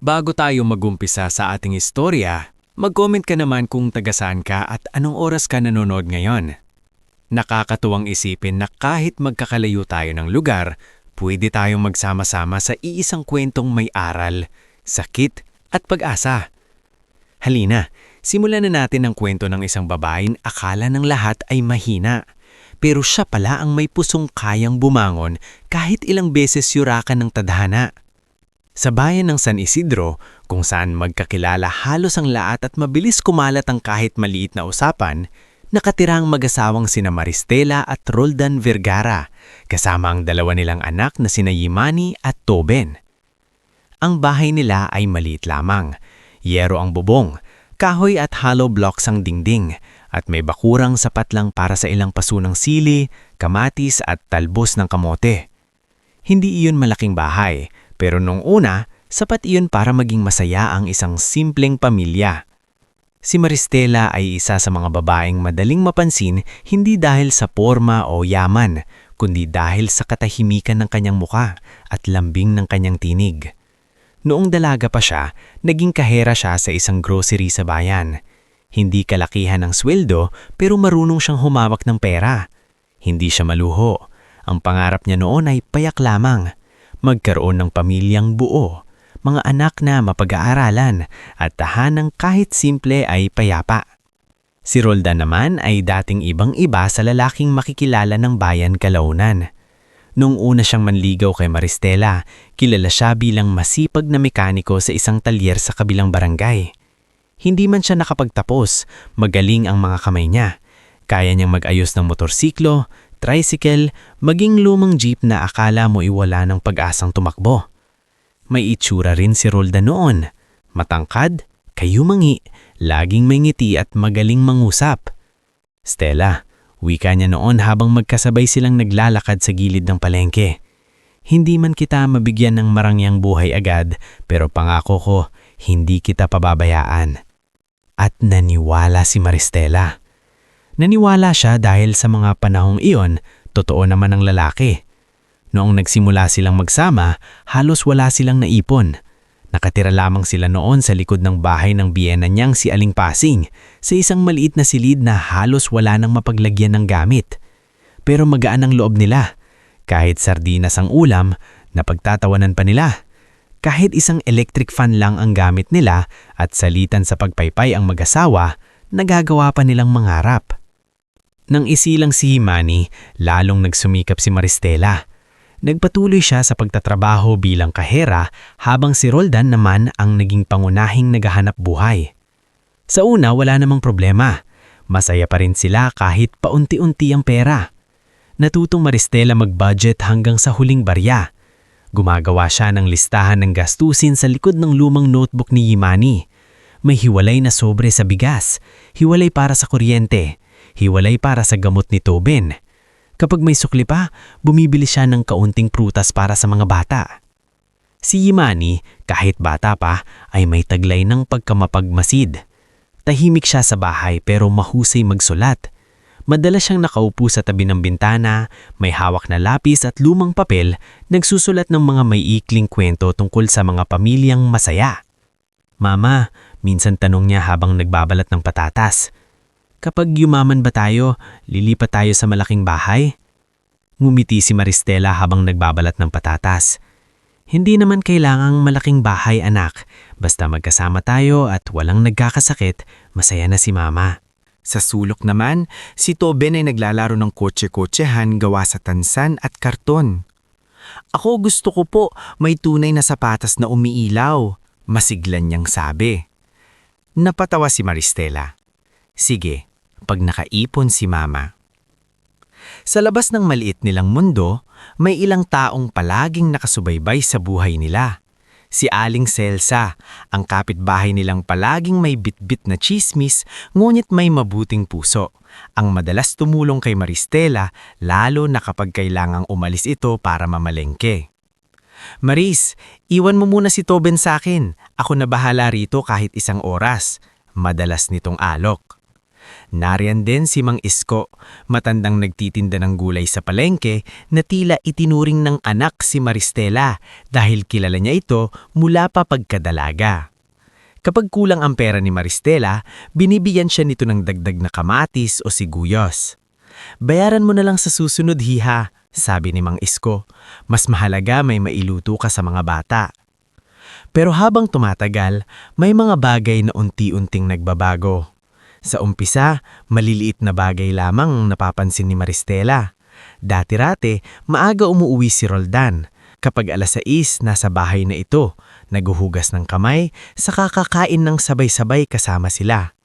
Bago tayo magumpisa sa ating istorya, mag-comment ka naman kung taga-saan ka at anong oras ka nanonood ngayon. Nakakatuwang isipin na kahit magkakalayo tayo ng lugar, pwede tayong magsama-sama sa iisang kwentong may aral, sakit at pag-asa. Halina, simulan na natin ang kwento ng isang babaeng akala ng lahat ay mahina. Pero siya pala ang may pusong kayang bumangon kahit ilang beses yurakan ng tadhana. Sa bayan ng San Isidro, kung saan magkakilala halos ang lahat at mabilis kumalat ang kahit maliit na usapan, nakatira ang mag-asawang sina Maristela at Roldan Vergara, kasama ang dalawa nilang anak na sina Yimani at Toben. Ang bahay nila ay maliit lamang. Yero ang bubong, kahoy at hollow blocks ang dingding, at may bakurang sapat lang para sa ilang paso ng sili, kamatis at talbos ng kamote. Hindi iyon malaking bahay, pero nung una, sapat iyon para maging masaya ang isang simpleng pamilya. Si Maristela ay isa sa mga babaeng madaling mapansin hindi dahil sa porma o yaman, kundi dahil sa katahimikan ng kanyang muka at lambing ng kanyang tinig. Noong dalaga pa siya, naging kahera siya sa isang grocery sa bayan. Hindi kalakihan ng sweldo pero marunong siyang humawak ng pera. Hindi siya maluho. Ang pangarap niya noon ay payak lamang. Magkaroon ng pamilyang buo, mga anak na mapag-aaralan at tahanang kahit simple ay payapa. Si Roldan naman ay dating ibang-iba sa lalaking makikilala ng bayan kalaunan. Nung una siyang manligaw kay Maristela, kilala siya bilang masipag na mekaniko sa isang talyer sa kabilang barangay. Hindi man siya nakapagtapos, magaling ang mga kamay niya. Kaya niyang mag-ayos ng motorsiklo, tricycle, maging lumang jeep na akala mo iwala ng pag-asang tumakbo. May itsura rin si Roldan noon. Matangkad, kayumangi, laging may ngiti at magaling mangusap. Stella, wika niya noon habang magkasabay silang naglalakad sa gilid ng palengke. Hindi man kita mabigyan ng marangyang buhay agad, pero pangako ko, hindi kita pababayaan. At naniwala si Maristela. Naniwala siya dahil sa mga panahong iyon, totoo naman ang lalaki. Noong nagsimula silang magsama, halos wala silang naipon. Nakatira lamang sila noon sa likod ng bahay ng biyena niyang si Aling Pasing, sa isang maliit na silid na halos wala nang mapaglagyan ng gamit. Pero magaan ang loob nila. Kahit sardinas ang ulam, napagtatawanan pa nila. Kahit isang electric fan lang ang gamit nila at salitan sa pagpaypay ang mag-asawa, nagagawa pa nilang mangarap. Nang isilang si Yimani, lalong nagsumikap si Maristela. Nagpatuloy siya sa pagtatrabaho bilang kahera habang si Roldan naman ang naging pangunahing naghahanap buhay. Sa una wala namang problema. Masaya pa rin sila kahit paunti-unti ang pera. Natutong Maristela mag-budget hanggang sa huling barya. Gumagawa siya ng listahan ng gastusin sa likod ng lumang notebook ni Yimani. May hiwalay na sobre sa bigas, hiwalay para sa kuryente, hiwalay para sa gamot ni Toben. Kapag may sukli pa, bumibili siya ng kaunting prutas para sa mga bata. Si Yimani, kahit bata pa, ay may taglay ng pagkamapagmasid. Tahimik siya sa bahay pero mahusay magsulat. Madalas siyang nakaupo sa tabi ng bintana, may hawak na lapis at lumang papel, nagsusulat ng mga may ikling kwento tungkol sa mga pamilyang masaya. Mama, minsan tanong niya habang nagbabalat ng patatas. Kapag yumaman ba tayo, lilipat tayo sa malaking bahay? Ngumiti si Maristela habang nagbabalat ng patatas. Hindi naman kailangang malaking bahay, anak. Basta magkasama tayo at walang nagkakasakit, masaya na si Mama. Sa sulok naman, si Toben ay naglalaro ng kotse-kotsehan gawa sa tansan at karton. Ako gusto ko po, may tunay na sapatas na umiilaw, masiglan niyang sabi. Napatawa si Maristela. Sige, pag nakaipon si Mama. Sa labas ng maliit nilang mundo, may ilang taong palaging nakasubaybay sa buhay nila. Si Aling Celsa, ang kapitbahay nilang palaging may bitbit na tsismis ngunit may mabuting puso. Ang madalas tumulong kay Maristela lalo na kapag kailangang umalis ito para mamalengke. Maris, iwan mo muna si Toben sa akin. Ako na bahala rito kahit isang oras. Madalas nitong alok. Nariyan din si Mang Isko, matandang nagtitinda ng gulay sa palengke na tila itinuring ng anak si Maristela dahil kilala niya ito mula pa pagkadalaga. Kapag kulang ang pera ni Maristela, binibigyan siya nito ng dagdag na kamatis o siguyos. "Bayaran mo na lang sa susunod, hiha," sabi ni Mang Isko. "Mas mahalaga may mailuto ka sa mga bata." Pero habang tumatagal, may mga bagay na unti-unting nagbabago. Sa umpisa, maliliit na bagay lamang ang napapansin ni Maristela. Dati-rate, maaga umuuwi si Roldan. Kapag 6:00, nasa bahay na ito, naguhugas ng kamay, saka kakain ng sabay-sabay kasama sila.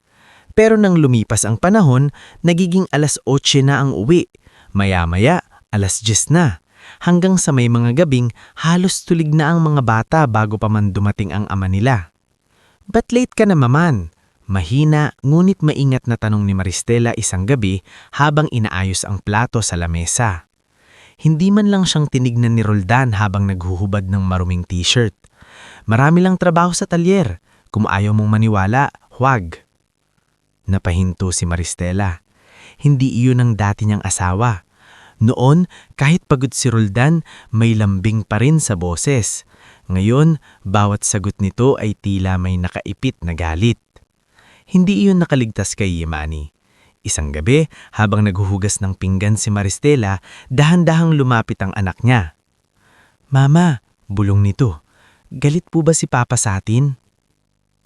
Pero nang lumipas ang panahon, nagiging 8:00 na ang uwi. Maya-maya, 10:00 na. Hanggang sa may mga gabing, halos tulig na ang mga bata bago pa man dumating ang ama nila. "Ba't late ka na, maman?" Mahina ngunit maingat na tanong ni Maristela isang gabi habang inaayos ang plato sa lamesa. Hindi man lang siyang tinignan ni Roldan habang naghuhubad ng maruming t-shirt. "Marami lang trabaho sa talyer. Kung ayaw mong maniwala, huwag." Napahinto si Maristela. Hindi iyon ang dati niyang asawa. Noon, kahit pagod si Roldan, may lambing pa rin sa boses. Ngayon, bawat sagot nito ay tila may nakaipit na galit. Hindi iyon nakaligtas kay Yemani. Isang gabi, habang naghuhugas ng pinggan si Maristela, dahan-dahang lumapit ang anak niya. "Mama," bulong nito, "galit po ba si Papa sa atin?"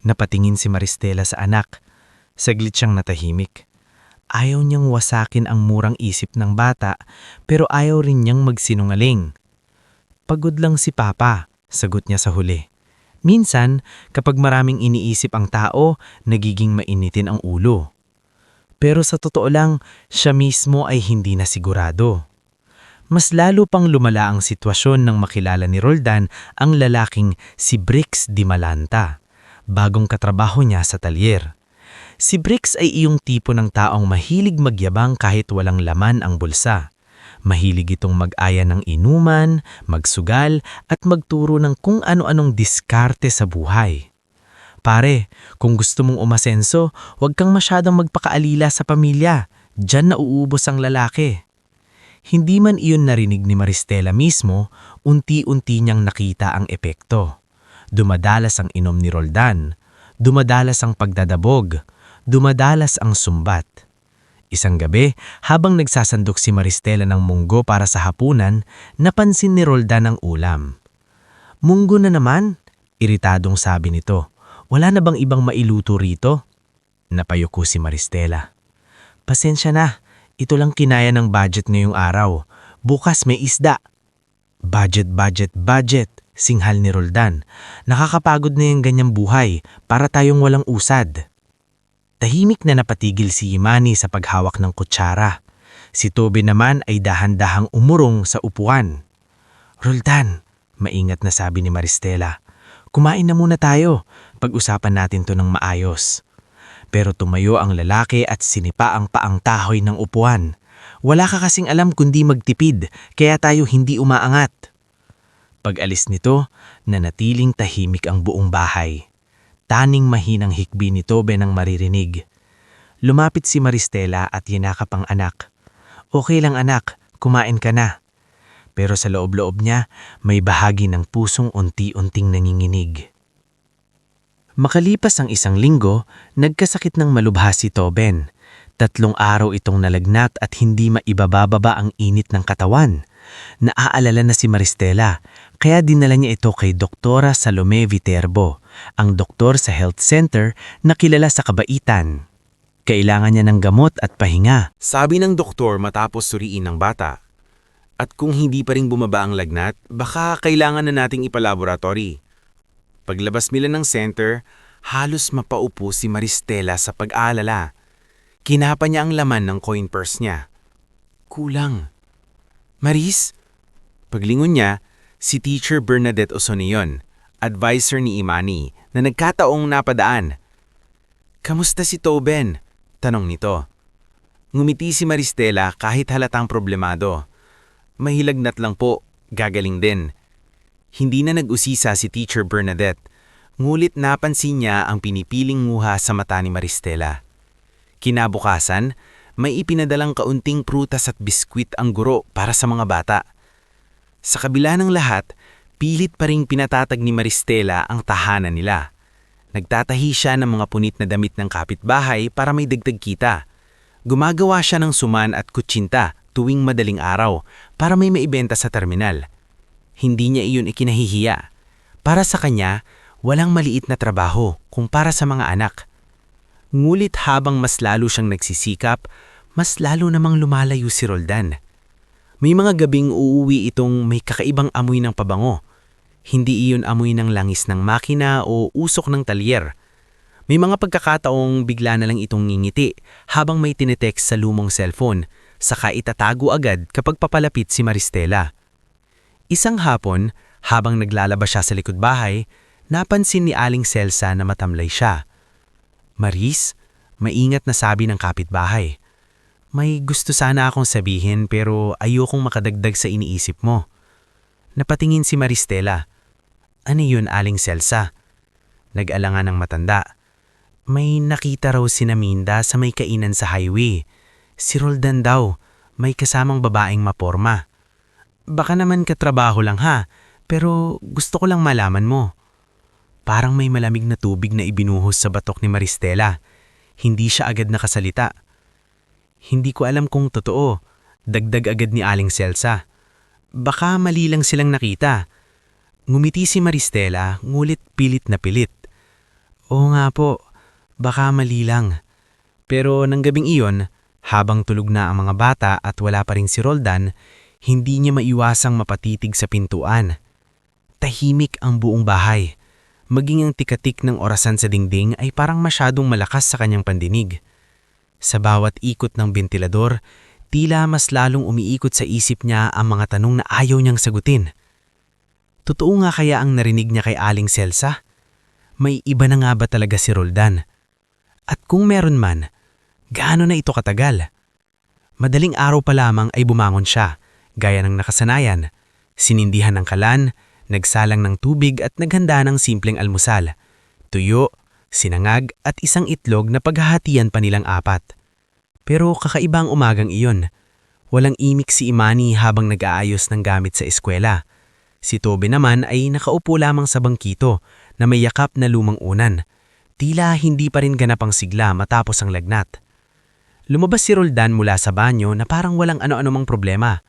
Napatingin si Maristela sa anak. Saglit siyang natahimik. Ayaw niyang wasakin ang murang isip ng bata, pero ayaw rin niyang magsinungaling. "Pagod lang si Papa," sagot niya sa huli. Minsan, kapag maraming iniisip ang tao, nagiging mainitin ang ulo. Pero sa totoo lang, siya mismo ay hindi na sigurado. Mas lalo pang lumala ang sitwasyon nang makilala ni Roldan ang lalaking si Brix Di Malanta, bagong katrabaho niya sa talyer. Si Brix ay iyong tipo ng taong mahilig magyabang kahit walang laman ang bulsa. Mahilig itong mag-aya ng inuman, magsugal at magturo ng kung ano-anong diskarte sa buhay. "Pare, kung gusto mong umasenso, huwag kang masyadong magpakaalila sa pamilya. Diyan nauubos ang lalaki." Hindi man iyon narinig ni Maristela mismo, unti-unti niyang nakita ang epekto. Dumadalas ang inom ni Roldan, dumadalas ang pagdadabog, dumadalas ang sumbat. Isang gabi, habang nagsasandok si Maristela ng munggo para sa hapunan, napansin ni Roldan ang ulam. "Munggo na naman?" Iritadong sabi nito. "Wala na bang ibang mailuto rito?" Napayuko si Maristela. "Pasensya na, ito lang kinaya ng budget ngayong araw. Bukas may isda." "Budget, budget, budget," singhal ni Roldan. "Nakakapagod na yung ganyang buhay, para tayong walang usad." Tahimik na napatigil si Yemani sa paghawak ng kutsara. Si Tobe naman ay dahan-dahang umurong sa upuan. "Roldan," maingat na sabi ni Maristela, "kumain na muna tayo. Pag-usapan natin to ng maayos." Pero tumayo ang lalaki at sinipa ang paang tahoy ng upuan. "Wala ka kasing alam kundi magtipid, kaya tayo hindi umaangat." Pag-alis nito, nanatiling tahimik ang buong bahay. Taning mahinang hikbi ni Tobe nang maririnig. Lumapit si Maristela at yinakap ang anak. "Okay lang anak, kumain ka na." Pero sa loob-loob niya, may bahagi ng pusong unti-unting nanginginig. Makalipas ang 1 linggo, nagkasakit ng malubha si Toben. 3 araw itong nalagnat at hindi maibababa ang init ng katawan. Naaalala na si Maristela, kaya dinala niya ito kay Doktora Salome Viterbo, ang doktor sa health center na kilala sa kabaitan. Kailangan niya ng gamot at pahinga. Sabi ng doktor matapos suriin ng bata. At kung hindi pa rin bumaba ang lagnat, baka kailangan na nating ipalaboratory. Paglabas nila ng center, halos mapaupo si Maristela sa pag-aalala. Kinapa niya ang laman ng coin purse niya. Kulang. "Maris?" Paglingon niya, si Teacher Bernadette Osonion, advisor ni Imani, na nagkataong napadaan. "Kamusta si Toben?" tanong nito. Ngumiti si Maristela kahit halatang problemado. "Mahilagnat lang po, gagaling din." Hindi na nag-usisa si Teacher Bernadette, ngulit napansin niya ang pinipiling nguha sa mata ni Maristela. Kinabukasan, may ipinadalang kaunting prutas at biskwit ang guro para sa mga bata. Sa kabila ng lahat, pilit pa ring pinatatag ni Maristela ang tahanan nila. Nagtatahi siya ng mga punit na damit ng kapitbahay para may dagdag kita. Gumagawa siya ng suman at kutsinta tuwing madaling araw para may maibenta sa terminal. Hindi niya iyon ikinahihiya. Para sa kanya, walang maliit na trabaho kung para sa mga anak. Ngulit habang mas lalo siyang nagsisikap, mas lalo namang lumalayo si Roldan. May mga gabing uuwi itong may kakaibang amoy ng pabango. Hindi iyon amoy ng langis ng makina o usok ng talyer. May mga pagkakataong bigla na lang itong ngingiti habang may tinetext sa lumang cellphone, saka itatago agad kapag papalapit si Maristela. Isang hapon, habang naglalaba siya sa likod bahay, napansin ni Aling Celsa na matamlay siya. "Maris," maingat na sabi ng kapitbahay. "May gusto sana akong sabihin pero ayokong makadagdag sa iniisip mo." Napatingin si Maristela. "Ano yun, Aling Celsa?" Nag-alangan ng matanda. "May nakita raw si Naminda sa may kainan sa highway. Si Roldan daw, may kasamang babaeng maporma. Baka naman katrabaho lang ha, pero gusto ko lang malaman mo." Parang may malamig na tubig na ibinuhos sa batok ni Maristela. Hindi siya agad nakasalita. "Hindi ko alam kung totoo," dagdag agad ni Aling Celsa. "Baka mali lang silang nakita." Ngumiti si Maristela, ngulit pilit na pilit. "Oo nga po, baka mali lang." Pero nang gabing iyon, habang tulog na ang mga bata at wala pa rin si Roldan, hindi niya maiwasang mapatitig sa pintuan. Tahimik ang buong bahay. Maging ang tikatik ng orasan sa dingding ay parang masyadong malakas sa kanyang pandinig. Sa bawat ikot ng bentilador, tila mas lalong umiikot sa isip niya ang mga tanong na ayaw niyang sagutin. Totoo nga kaya ang narinig niya kay Aling Celsa? May iba na nga ba talaga si Roldan? At kung meron man, gaano na ito katagal? Madaling araw pa lamang ay bumangon siya, gaya ng nakasanayan. Sinindihan ng kalan, nagsalang ng tubig at naghanda ng simpleng almusal. Tuyo, sinangag at isang itlog na paghahatian pa nilang 4. Pero kakaibang umagang iyon. Walang imik si Imani habang nag-aayos ng gamit sa eskwela. Si Tobe naman ay nakaupo lamang sa bangkito na may yakap na lumang unan. Tila hindi pa rin ganapang sigla matapos ang lagnat. Lumabas si Roldan mula sa banyo na parang walang ano-anumang problema.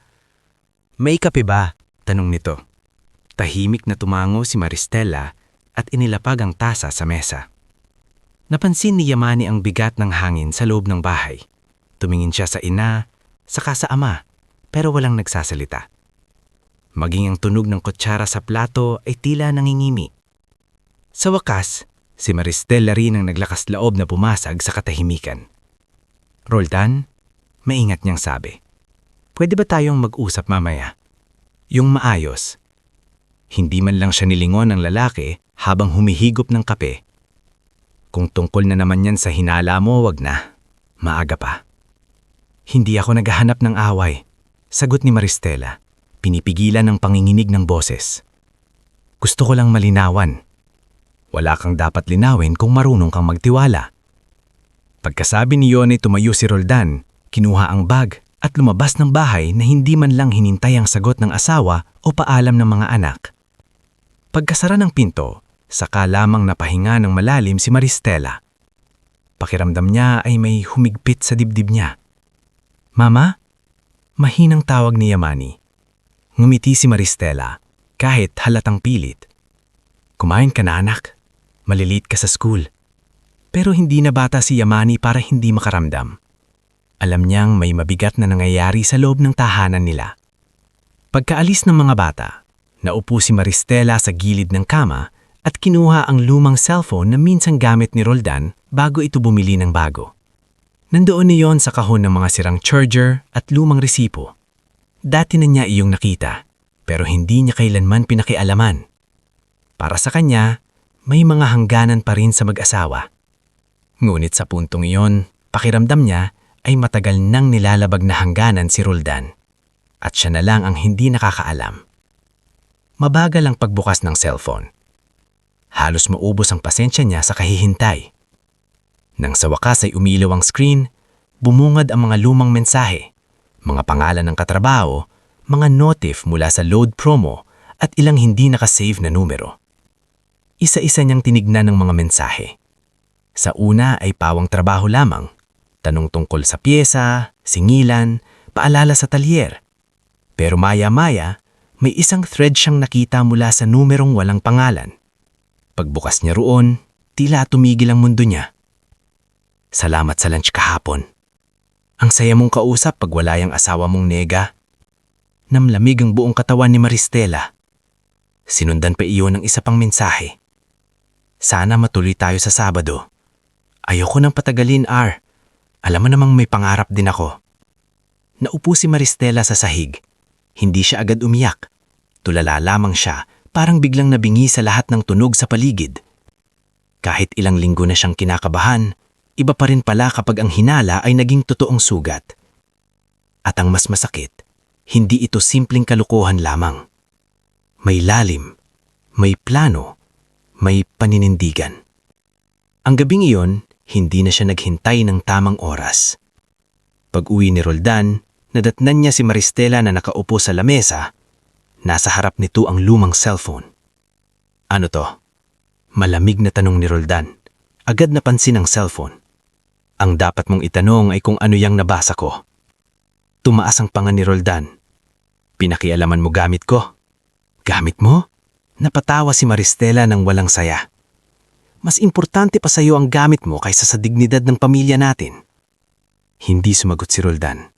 "May kape ba?" tanong nito. Tahimik na tumango si Maristela at inilapag ang tasa sa mesa. Napansin ni Yamani ang bigat ng hangin sa loob ng bahay. Tumingin siya sa ina, saka sa ama, pero walang nagsasalita. Maging ang tunog ng kutsara sa plato ay tila nangingimi. Sa wakas, si Maristela rin ang naglakas loob na pumasag sa katahimikan. "Roldan," maingat niyang sabi, "pwede ba tayong mag-usap mamaya? Yung maayos." Hindi man lang siya nilingon ng lalaki habang humihigop ng kape. "Kung tungkol na naman yan sa hinala mo, wag na. Maaga pa." "Hindi ako naghahanap ng away," sagot ni Maristela, pinipigilan ng panginginig ng boses. "Gusto ko lang malinawan. Wala kang dapat linawin kung marunong kang magtiwala." Pagkasabi ni Yone, tumayo si Roldan, kinuha ang bag at lumabas ng bahay na hindi man lang hinintay ang sagot ng asawa o paalam ng mga anak. Pagkasara ng pinto, saka lamang napahinga ng malalim si Maristela. Pakiramdam niya ay may humigpit sa dibdib niya. "Mama?" Mahinang tawag ni Yamani. Ngumiti si Maristela, kahit halatang pilit. "Kumain ka na, anak. Malilit ka sa school." Pero hindi na bata si Yamani para hindi makaramdam. Alam niyang may mabigat na nangyayari sa loob ng tahanan nila. Pagkaalis ng mga bata, naupo si Maristela sa gilid ng kama at kinuha ang lumang cellphone na minsang gamit ni Roldan bago ito bumili ng bago. Nandoon niyon sa kahon ng mga sirang charger at lumang resipo. Dati na niya iyong nakita, pero hindi niya kailanman pinakialaman. Para sa kanya, may mga hangganan pa rin sa mag-asawa. Ngunit sa puntong iyon, pakiramdam niya ay matagal nang nilalabag na hangganan si Roldan. At siya na lang ang hindi nakakaalam. Mabagal ang pagbukas ng cellphone. Halos maubos ang pasensya niya sa kahihintay. Nang sa wakas ay umilaw ang screen, bumungad ang mga lumang mensahe, mga pangalan ng katrabaho, mga notif mula sa load promo at ilang hindi nakasave na numero. Isa-isa niyang tinignan ng mga mensahe. Sa una ay pawang trabaho lamang, tanong tungkol sa pyesa, singilan, paalala sa talyer. Pero maya-maya, may isang thread siyang nakita mula sa numerong walang pangalan. Pagbukas niya roon, tila tumigil ang mundo niya. Salamat sa lunch kahapon. Ang saya mong kausap pag wala yung asawa mong nega. Namlamig ang buong katawan ni Maristela. Sinundan pa iyon ng isa pang mensahe. Sana matuloy tayo sa Sabado. Ayoko nang patagalin, R. Alam mo namang may pangarap din ako. Naupo si Maristela sa sahig. Hindi siya agad umiyak. Tulala lamang siya, parang biglang nabingi sa lahat ng tunog sa paligid. Kahit ilang linggo na siyang kinakabahan, iba pa rin pala kapag ang hinala ay naging totoong sugat. At ang mas masakit, hindi ito simpleng kalokohan lamang. May lalim, may plano, may paninindigan. Ang gabing iyon, hindi na siya naghintay ng tamang oras. Pag-uwi ni Roldan, nadatnan niya si Maristela na nakaupo sa lamesa. Nasa harap nito ang lumang cellphone. Ano to? Malamig na tanong ni Roldan. Agad napansin ang cellphone. Ang dapat mong itanong ay kung ano yang nabasa ko. Tumaas ang panga ni Roldan. Pinakialaman mo gamit ko. Gamit mo? Napatawa si Maristela ng walang saya. Mas importante pa sa iyo ang gamit mo kaysa sa dignidad ng pamilya natin. Hindi sumagot si Roldan.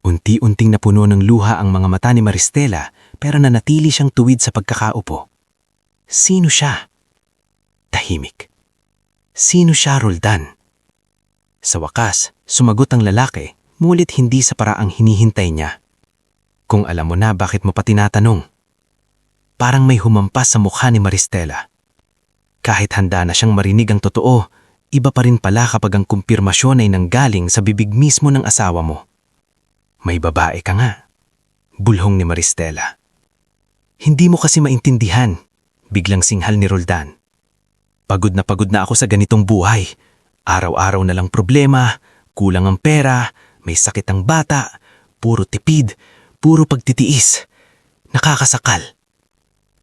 Unti-unting napuno ng luha ang mga mata ni Maristela pero nanatili siyang tuwid sa pagkakaupo. Sino siya? Tahimik. Sino siya, Roldan? Sa wakas, sumagot ang lalaki, ngunit hindi sa paraang hinihintay niya. Kung alam mo na bakit mo pa tinatanong. Parang may humampas sa mukha ni Maristela. Kahit handa na siyang marinig ang totoo, iba pa rin pala kapag ang kumpirmasyon ay nanggaling sa bibig mismo ng asawa mo. May babae ka nga. Bulhong ni Maristela. Hindi mo kasi maintindihan, biglang singhal ni Roldan. Pagod na ako sa ganitong buhay. Araw-araw na lang problema, kulang ang pera, may sakit ang bata, puro tipid, puro pagtitiis. Nakakasakal.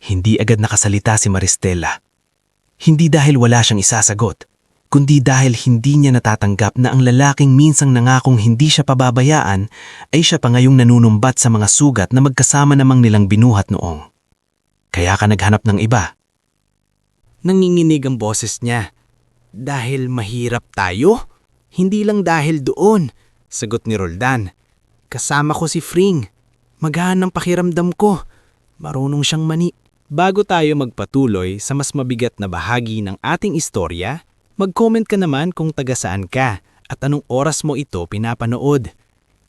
Hindi agad nakasalita si Maristela. Hindi dahil wala siyang isasagot, kundi dahil hindi niya natatanggap na ang lalaking minsang nangakong hindi siya pababayaan ay siya pa ngayong nanunumbat sa mga sugat na magkasama namang nilang binuhat noong. Kaya ka naghanap ng iba. Nanginginig ang boses niya. Dahil mahirap tayo? Hindi lang dahil doon, sagot ni Roldan. Kasama ko si Fring. Magaan ang pakiramdam ko. Marunong siyang mani. Bago tayo magpatuloy sa mas mabigat na bahagi ng ating istorya, mag-comment ka naman kung taga saan ka at anong oras mo ito pinapanood.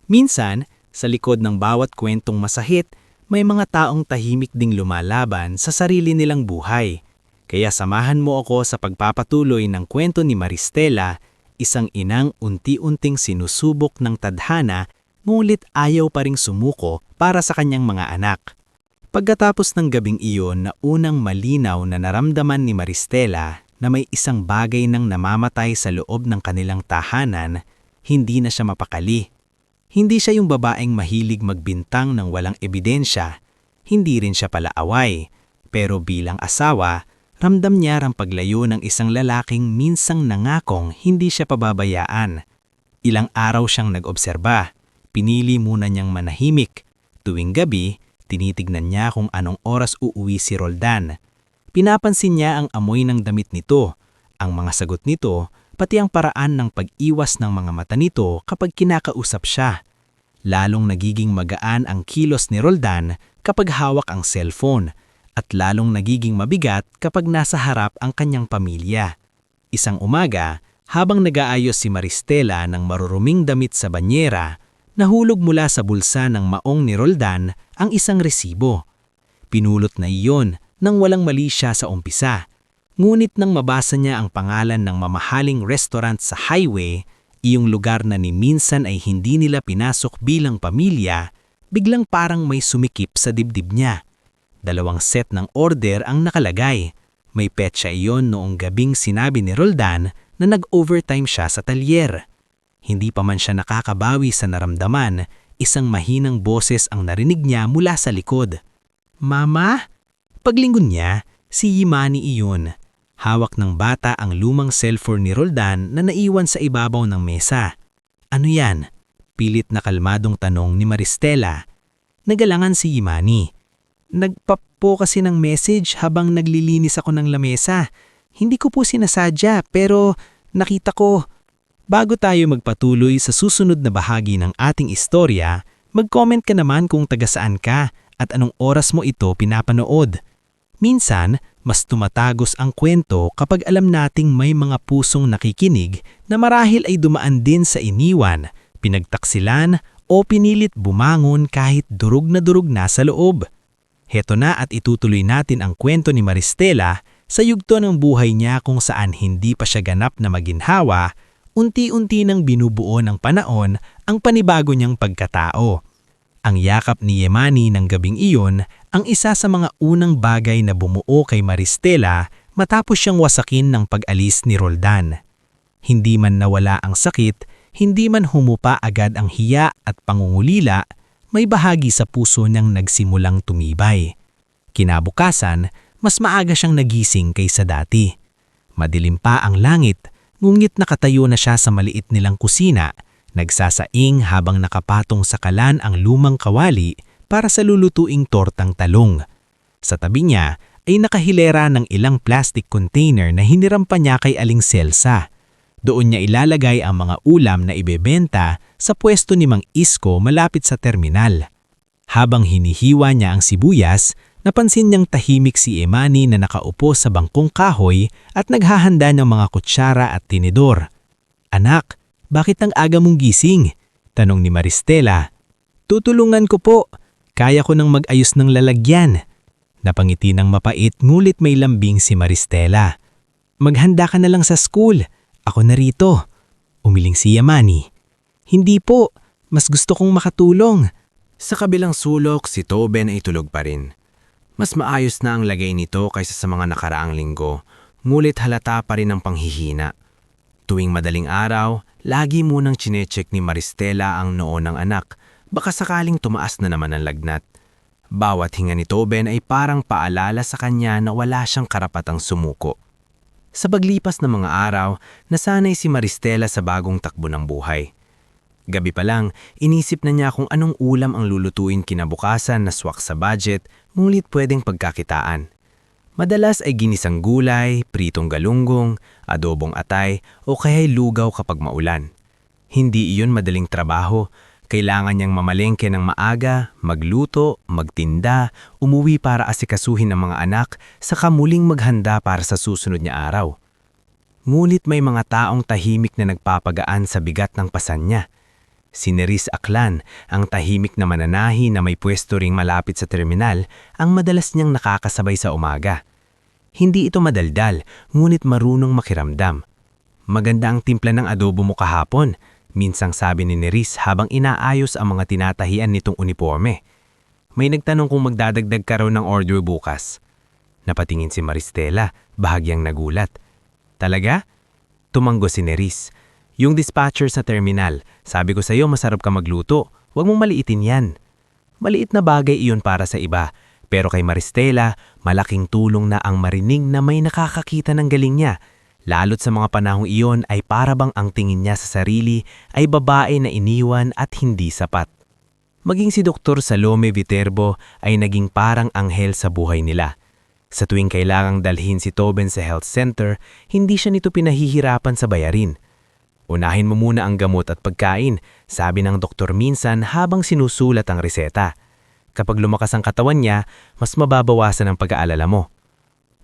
Minsan, sa likod ng bawat kwentong masahit, may mga taong tahimik ding lumalaban sa sarili nilang buhay. Kaya samahan mo ako sa pagpapatuloy ng kwento ni Maristela, isang inang unti-unting sinusubok ng tadhana ngunit ayaw pa ring sumuko para sa kanyang mga anak. Pagkatapos ng gabing iyon na unang malinaw na naramdaman ni Maristela na may isang bagay nang namamatay sa loob ng kanilang tahanan, hindi na siya mapakali. Hindi siya yung babaeng mahilig magbintang ng walang ebidensya, hindi rin siya palaaway, pero bilang asawa, ramdam niya ang paglayo ng isang lalaking minsang nangakong hindi siya pababayaan. Ilang araw siyang nag-obserba. Pinili muna niyang manahimik. Tuwing gabi, tinitignan niya kung anong oras uuwi si Roldan. Pinapansin niya ang amoy ng damit nito, ang mga sagot nito, pati ang paraan ng pag-iwas ng mga mata nito kapag kinakausap siya. Lalong nagiging magaan ang kilos ni Roldan kapag hawak ang cellphone. At lalong nagiging mabigat kapag nasa harap ang kanyang pamilya. Isang umaga, habang nag-aayos si Maristela ng maruruming damit sa banyera, nahulog mula sa bulsa ng maong ni Roldan ang isang resibo. Pinulot na iyon nang walang mali siya sa umpisa. Ngunit nang mabasa niya ang pangalan ng mamahaling restaurant sa highway, iyong lugar na ni minsan ay hindi nila pinasok bilang pamilya, biglang parang may sumikip sa dibdib niya. 2 set ng order ang nakalagay. May petsa iyon noong gabing sinabi ni Roldan na nag-overtime siya sa talyer. Hindi pa man siya nakakabawi sa naramdaman, isang mahinang boses ang narinig niya mula sa likod. "Mama?" Paglingon niya, si Yimani iyon. Hawak ng bata ang lumang cellphone ni Roldan na naiwan sa ibabaw ng mesa. "Ano yan?" Pilit na kalmadong tanong ni Maristela. Nagalangan si Yimani. "Nagpapo kasi ng message habang naglilinis ako ng lamesa. Hindi ko po sinasadya pero nakita ko." Bago tayo magpatuloy sa susunod na bahagi ng ating istorya, mag-comment ka naman kung taga-saan ka at anong oras mo ito pinapanood. Minsan, mas tumatagos ang kwento kapag alam nating may mga pusong nakikinig na marahil ay dumaan din sa iniwan, pinagtaksilan o pinilit bumangon kahit durog na sa loob. Heto na at itutuloy natin ang kwento ni Maristela sa yugto ng buhay niya kung saan hindi pa siya ganap na maginhawa. Unti-unti nang binubuo ng panahon ang panibago niyang pagkatao. Ang yakap ni Yimani ng gabing iyon ang isa sa mga unang bagay na bumuo kay Maristela matapos siyang wasakin ng pag-alis ni Roldan. Hindi man nawala ang sakit, hindi man humupa agad ang hiya at pangungulila, may bahagi sa puso niyang nagsimulang tumibay. Kinabukasan, mas maaga siyang nagising kaysa dati. Madilim pa ang langit, ngunit nakatayo na siya sa maliit nilang kusina, nagsasaing habang nakapatong sa kalan ang lumang kawali para sa lulutuing tortang talong. Sa tabi niya ay nakahilera ng ilang plastic container na hiniram pa niya kay Aling Celsa. Doon niya ilalagay ang mga ulam na ibebenta sa pwesto ni Mang Isko malapit sa terminal. Habang hinihiwa niya ang sibuyas, napansin niyang tahimik si Yimani na nakaupo sa bangkong kahoy at naghahanda ng mga kutsara at tinidor. "Anak, bakit ang aga mong gising?" tanong ni Maristela. "Tutulungan ko po. Kaya ko nang mag-ayos ng lalagyan." Napangiti ng mapait ngulit may lambing si Maristela. "Maghanda ka na lang sa school. Ako na rito." Umiling si Yimani. "Hindi po. Mas gusto kong makatulong." Sa kabilang sulok, si Toben ay tulog pa rin. Mas maayos na ang lagay nito kaysa sa mga nakaraang linggo, ngulit halata pa rin ang panghihina. Tuwing madaling araw, lagi munang chinecheck ni Maristela ang noo ng anak, baka sakaling tumaas na naman ang lagnat. Bawat hinga ni Toben ay parang paalala sa kanya na wala siyang karapatang sumuko. Sa paglipas ng mga araw, nasanay si Maristela sa bagong takbo ng buhay. Gabi pa lang, inisip na niya kung anong ulam ang lulutuin kinabukasan na swak sa budget, ngunit pwedeng pagkakitaan. Madalas ay ginisang gulay, pritong galunggong, adobong atay o kaya'y lugaw kapag maulan. Hindi iyon madaling trabaho. Kailangan niyang mamalengke ng maaga, magluto, magtinda, umuwi para asikasuhin ang mga anak, saka muling maghanda para sa susunod niya araw. Ngunit may mga taong tahimik na nagpapagaan sa bigat ng pasan niya. Si Neris Aklan, ang tahimik na mananahi na may pwesto ring malapit sa terminal, ang madalas niyang nakakasabay sa umaga. Hindi ito madaldal, ngunit marunong makiramdam. "Maganda ang timpla ng adobo mo kahapon," minsang sabi ni Neris habang inaayos ang mga tinatahian nitong uniforme. May nagtanong kung magdadagdag ka raw ng order bukas. Napatingin si Maristela, bahagyang nagulat. "Talaga?" Tumanggo si Neris. "Yung dispatcher sa terminal, sabi ko sa'yo masarap ka magluto, huwag mong maliitin yan." Maliit na bagay iyon para sa iba, pero kay Maristela, malaking tulong na ang marinig na may nakakakita ng galing niya. Lalo't sa mga panahong iyon ay parabang ang tingin niya sa sarili ay babae na iniwan at hindi sapat. Maging si Dr. Salome Viterbo ay naging parang anghel sa buhay nila. Sa tuwing kailangang dalhin si Toben sa health center, hindi siya nito pinahihirapan sa bayarin. "Unahin mo muna ang gamot at pagkain," sabi ng doktor minsan habang sinusulat ang reseta. "Kapag lumakas ang katawan niya, mas mababawasan ang pag-aalala mo."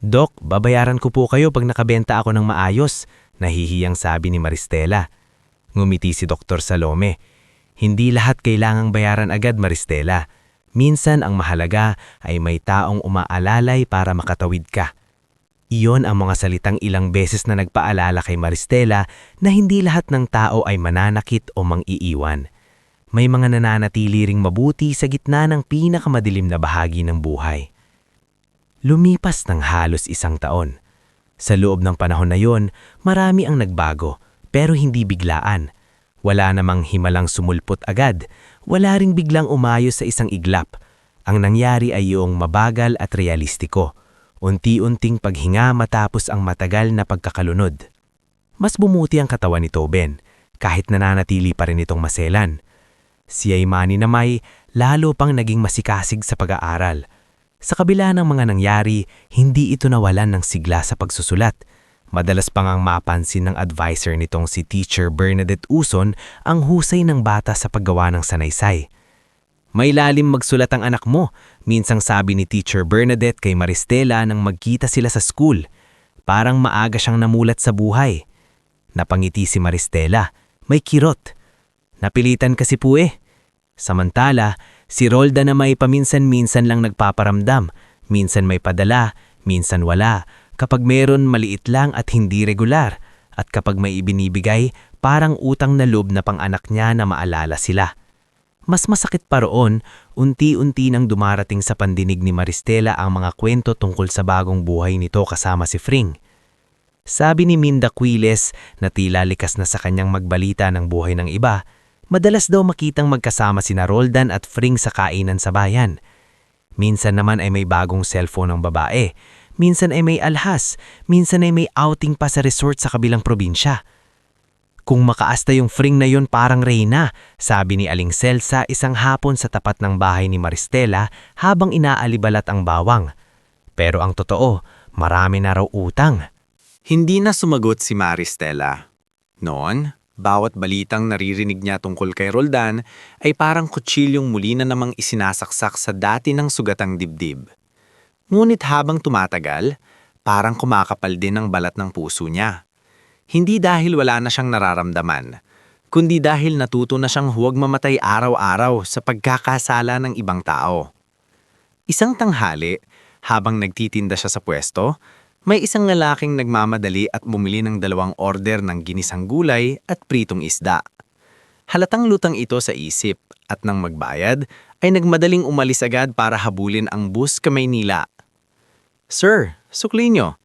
"Dok, babayaran ko po kayo pag nakabenta ako ng maayos," nahihiyang sabi ni Maristela. Ngumiti si Dr. Salome. "Hindi lahat kailangang bayaran agad, Maristela. Minsan ang mahalaga ay may taong umaalalay para makatawid ka." Iyon ang mga salitang ilang beses na nagpaalala kay Maristela na hindi lahat ng tao ay mananakit o mang-iiwan. May mga nananatili ring mabuti sa gitna ng pinakamadilim na bahagi ng buhay. Lumipas ng halos 1 taon. Sa loob ng panahon na yon, marami ang nagbago, pero hindi biglaan. Wala namang himalang sumulpot agad, wala ring biglang umayos sa isang iglap. Ang nangyari ay yung mabagal at realistiko. Unti-unting paghinga matapos ang matagal na pagkakalunod. Mas bumuti ang katawan ni Toben, kahit nananatili pa rin itong maselan. Si Aimani namay lalo pang naging masikasig sa pag-aaral. Sa kabila ng mga nangyari, hindi ito nawalan ng sigla sa pagsusulat. Madalas pang ang mapansin ng advisor nitong si Teacher Bernadette Uson ang husay ng bata sa paggawa ng sanaysay. May lalim magsulat ang anak mo, minsang sabi ni Teacher Bernadette kay Maristela nang magkita sila sa school. Parang maaga siyang namulat sa buhay. Napangiti si Maristela, may kirot. Napilitan kasi po eh. Samantala, si Roldan na may paminsan-minsan lang nagpaparamdam, minsan may padala, minsan wala, kapag meron maliit lang at hindi regular, at kapag may ibinibigay, parang utang na loob na pang-anak niya na maalala sila. Mas masakit pa roon, unti-unti nang dumarating sa pandinig ni Maristela ang mga kwento tungkol sa bagong buhay nito kasama si Fring. Sabi ni Minda Quiles na tila likas na sa kanyang magbalita ng buhay ng iba, madalas daw makitang magkasama sina Roldan at Fring sa kainan sa bayan. Minsan naman ay may bagong cellphone ng babae, minsan ay may alhas, minsan ay may outing pa sa resort sa kabilang probinsya. Kung makaasta yung Fring na yun parang reyna, sabi ni Aling Celsa isang hapon sa tapat ng bahay ni Maristela habang inaalibalat ang bawang. Pero ang totoo, marami na raw utang. Hindi na sumagot si Maristela. Noon, bawat balitang naririnig niya tungkol kay Roldan ay parang kutsilyong muli na namang isinasaksak sa dati ng sugatang dibdib. Ngunit habang tumatagal, parang kumakapal din ang balat ng puso niya. Hindi dahil wala na siyang nararamdaman, kundi dahil natuto na siyang huwag mamatay araw-araw sa pagkakasala ng ibang tao. Isang tanghali, habang nagtitinda siya sa pwesto, may isang lalaking nagmamadali at bumili ng 2 order ng ginisang gulay at pritong isda. Halatang lutang ito sa isip at nang magbayad ay nagmadaling umalis agad para habulin ang bus ka Maynila. "Sir, sukli nyo,"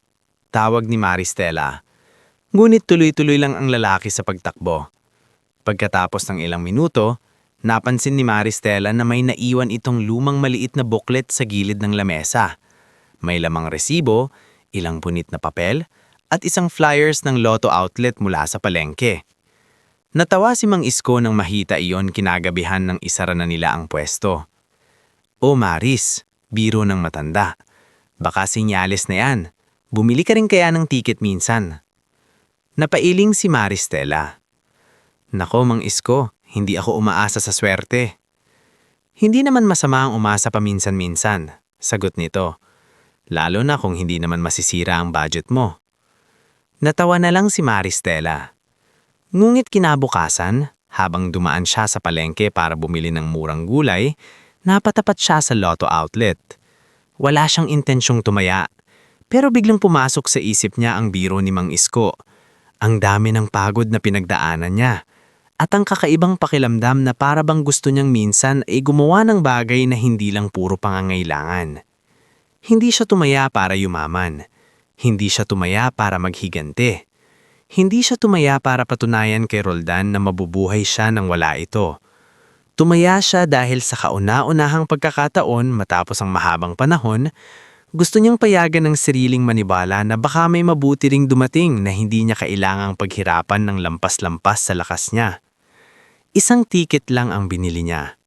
tawag ni Maristela. Ngunit tuloy-tuloy lang ang lalaki sa pagtakbo. Pagkatapos ng ilang minuto, napansin ni Maristela na may naiwan itong lumang maliit na booklet sa gilid ng lamesa. May lamang resibo, ilang punit na papel, at isang flyers ng Lotto outlet mula sa palengke. Natawa si Mang Isko nang mahita iyon kinagabihan ng isara na nila ang pwesto. "O Maris, biro ng matanda. Baka sinyales na yan. Bumili ka rin kaya ng ticket minsan." Napailing si Maristela. "Nako Mang Isko, hindi ako umaasa sa swerte." "Hindi naman masama ang umasa paminsan-minsan," sagot nito. "Lalo na kung hindi naman masisira ang budget mo." Natawa na lang si Maristela. Ngunit kinabukasan, habang dumaan siya sa palengke para bumili ng murang gulay, napatapat siya sa Lotto outlet. Wala siyang intensyong tumaya, pero biglang pumasok sa isip niya ang biro ni Mang Isko. Ang dami ng pagod na pinagdaanan niya, at ang kakaibang pakilamdam na para bang gusto niyang minsan ay gumawa ng bagay na hindi lang puro pangangailangan. Hindi siya tumaya para yumaman. Hindi siya tumaya para maghigante. Hindi siya tumaya para patunayan kay Roldan na mabubuhay siya nang wala ito. Tumaya siya dahil sa kauna-unahang pagkakataon matapos ang mahabang panahon, gusto niyang payagan ng sariling manibala na baka may mabuti ring dumating na hindi niya kailangang paghirapan ng lampas-lampas sa lakas niya. Isang ticket lang ang binili niya.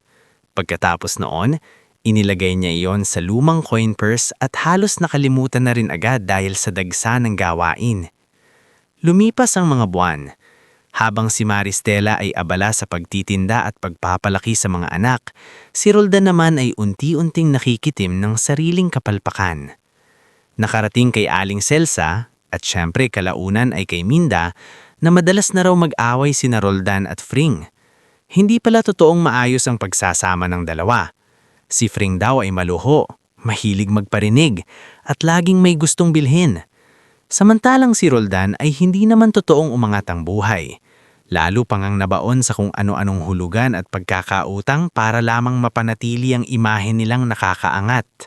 Pagkatapos noon, inilagay niya iyon sa lumang coin purse at halos nakalimutan na rin agad dahil sa dagsa ng gawain. Lumipas ang mga buwan. Habang si Maristela ay abala sa pagtitinda at pagpapalaki sa mga anak, si Roldan naman ay unti-unting nakikitim ng sariling kapalpakan. Nakarating kay Aling Celsa, at syempre kalaunan ay kay Minda, na madalas na raw mag-away sina Roldan at Fring. Hindi pala totoong maayos ang pagsasama ng dalawa. Si Fring daw ay maluho, mahilig magparinig, at laging may gustong bilhin. Samantalang si Roldan ay hindi naman totoong umangat ang buhay. Lalo pang ang nabaon sa kung ano-anong hulugan at pagkakautang para lamang mapanatili ang imahe nilang nakakaangat.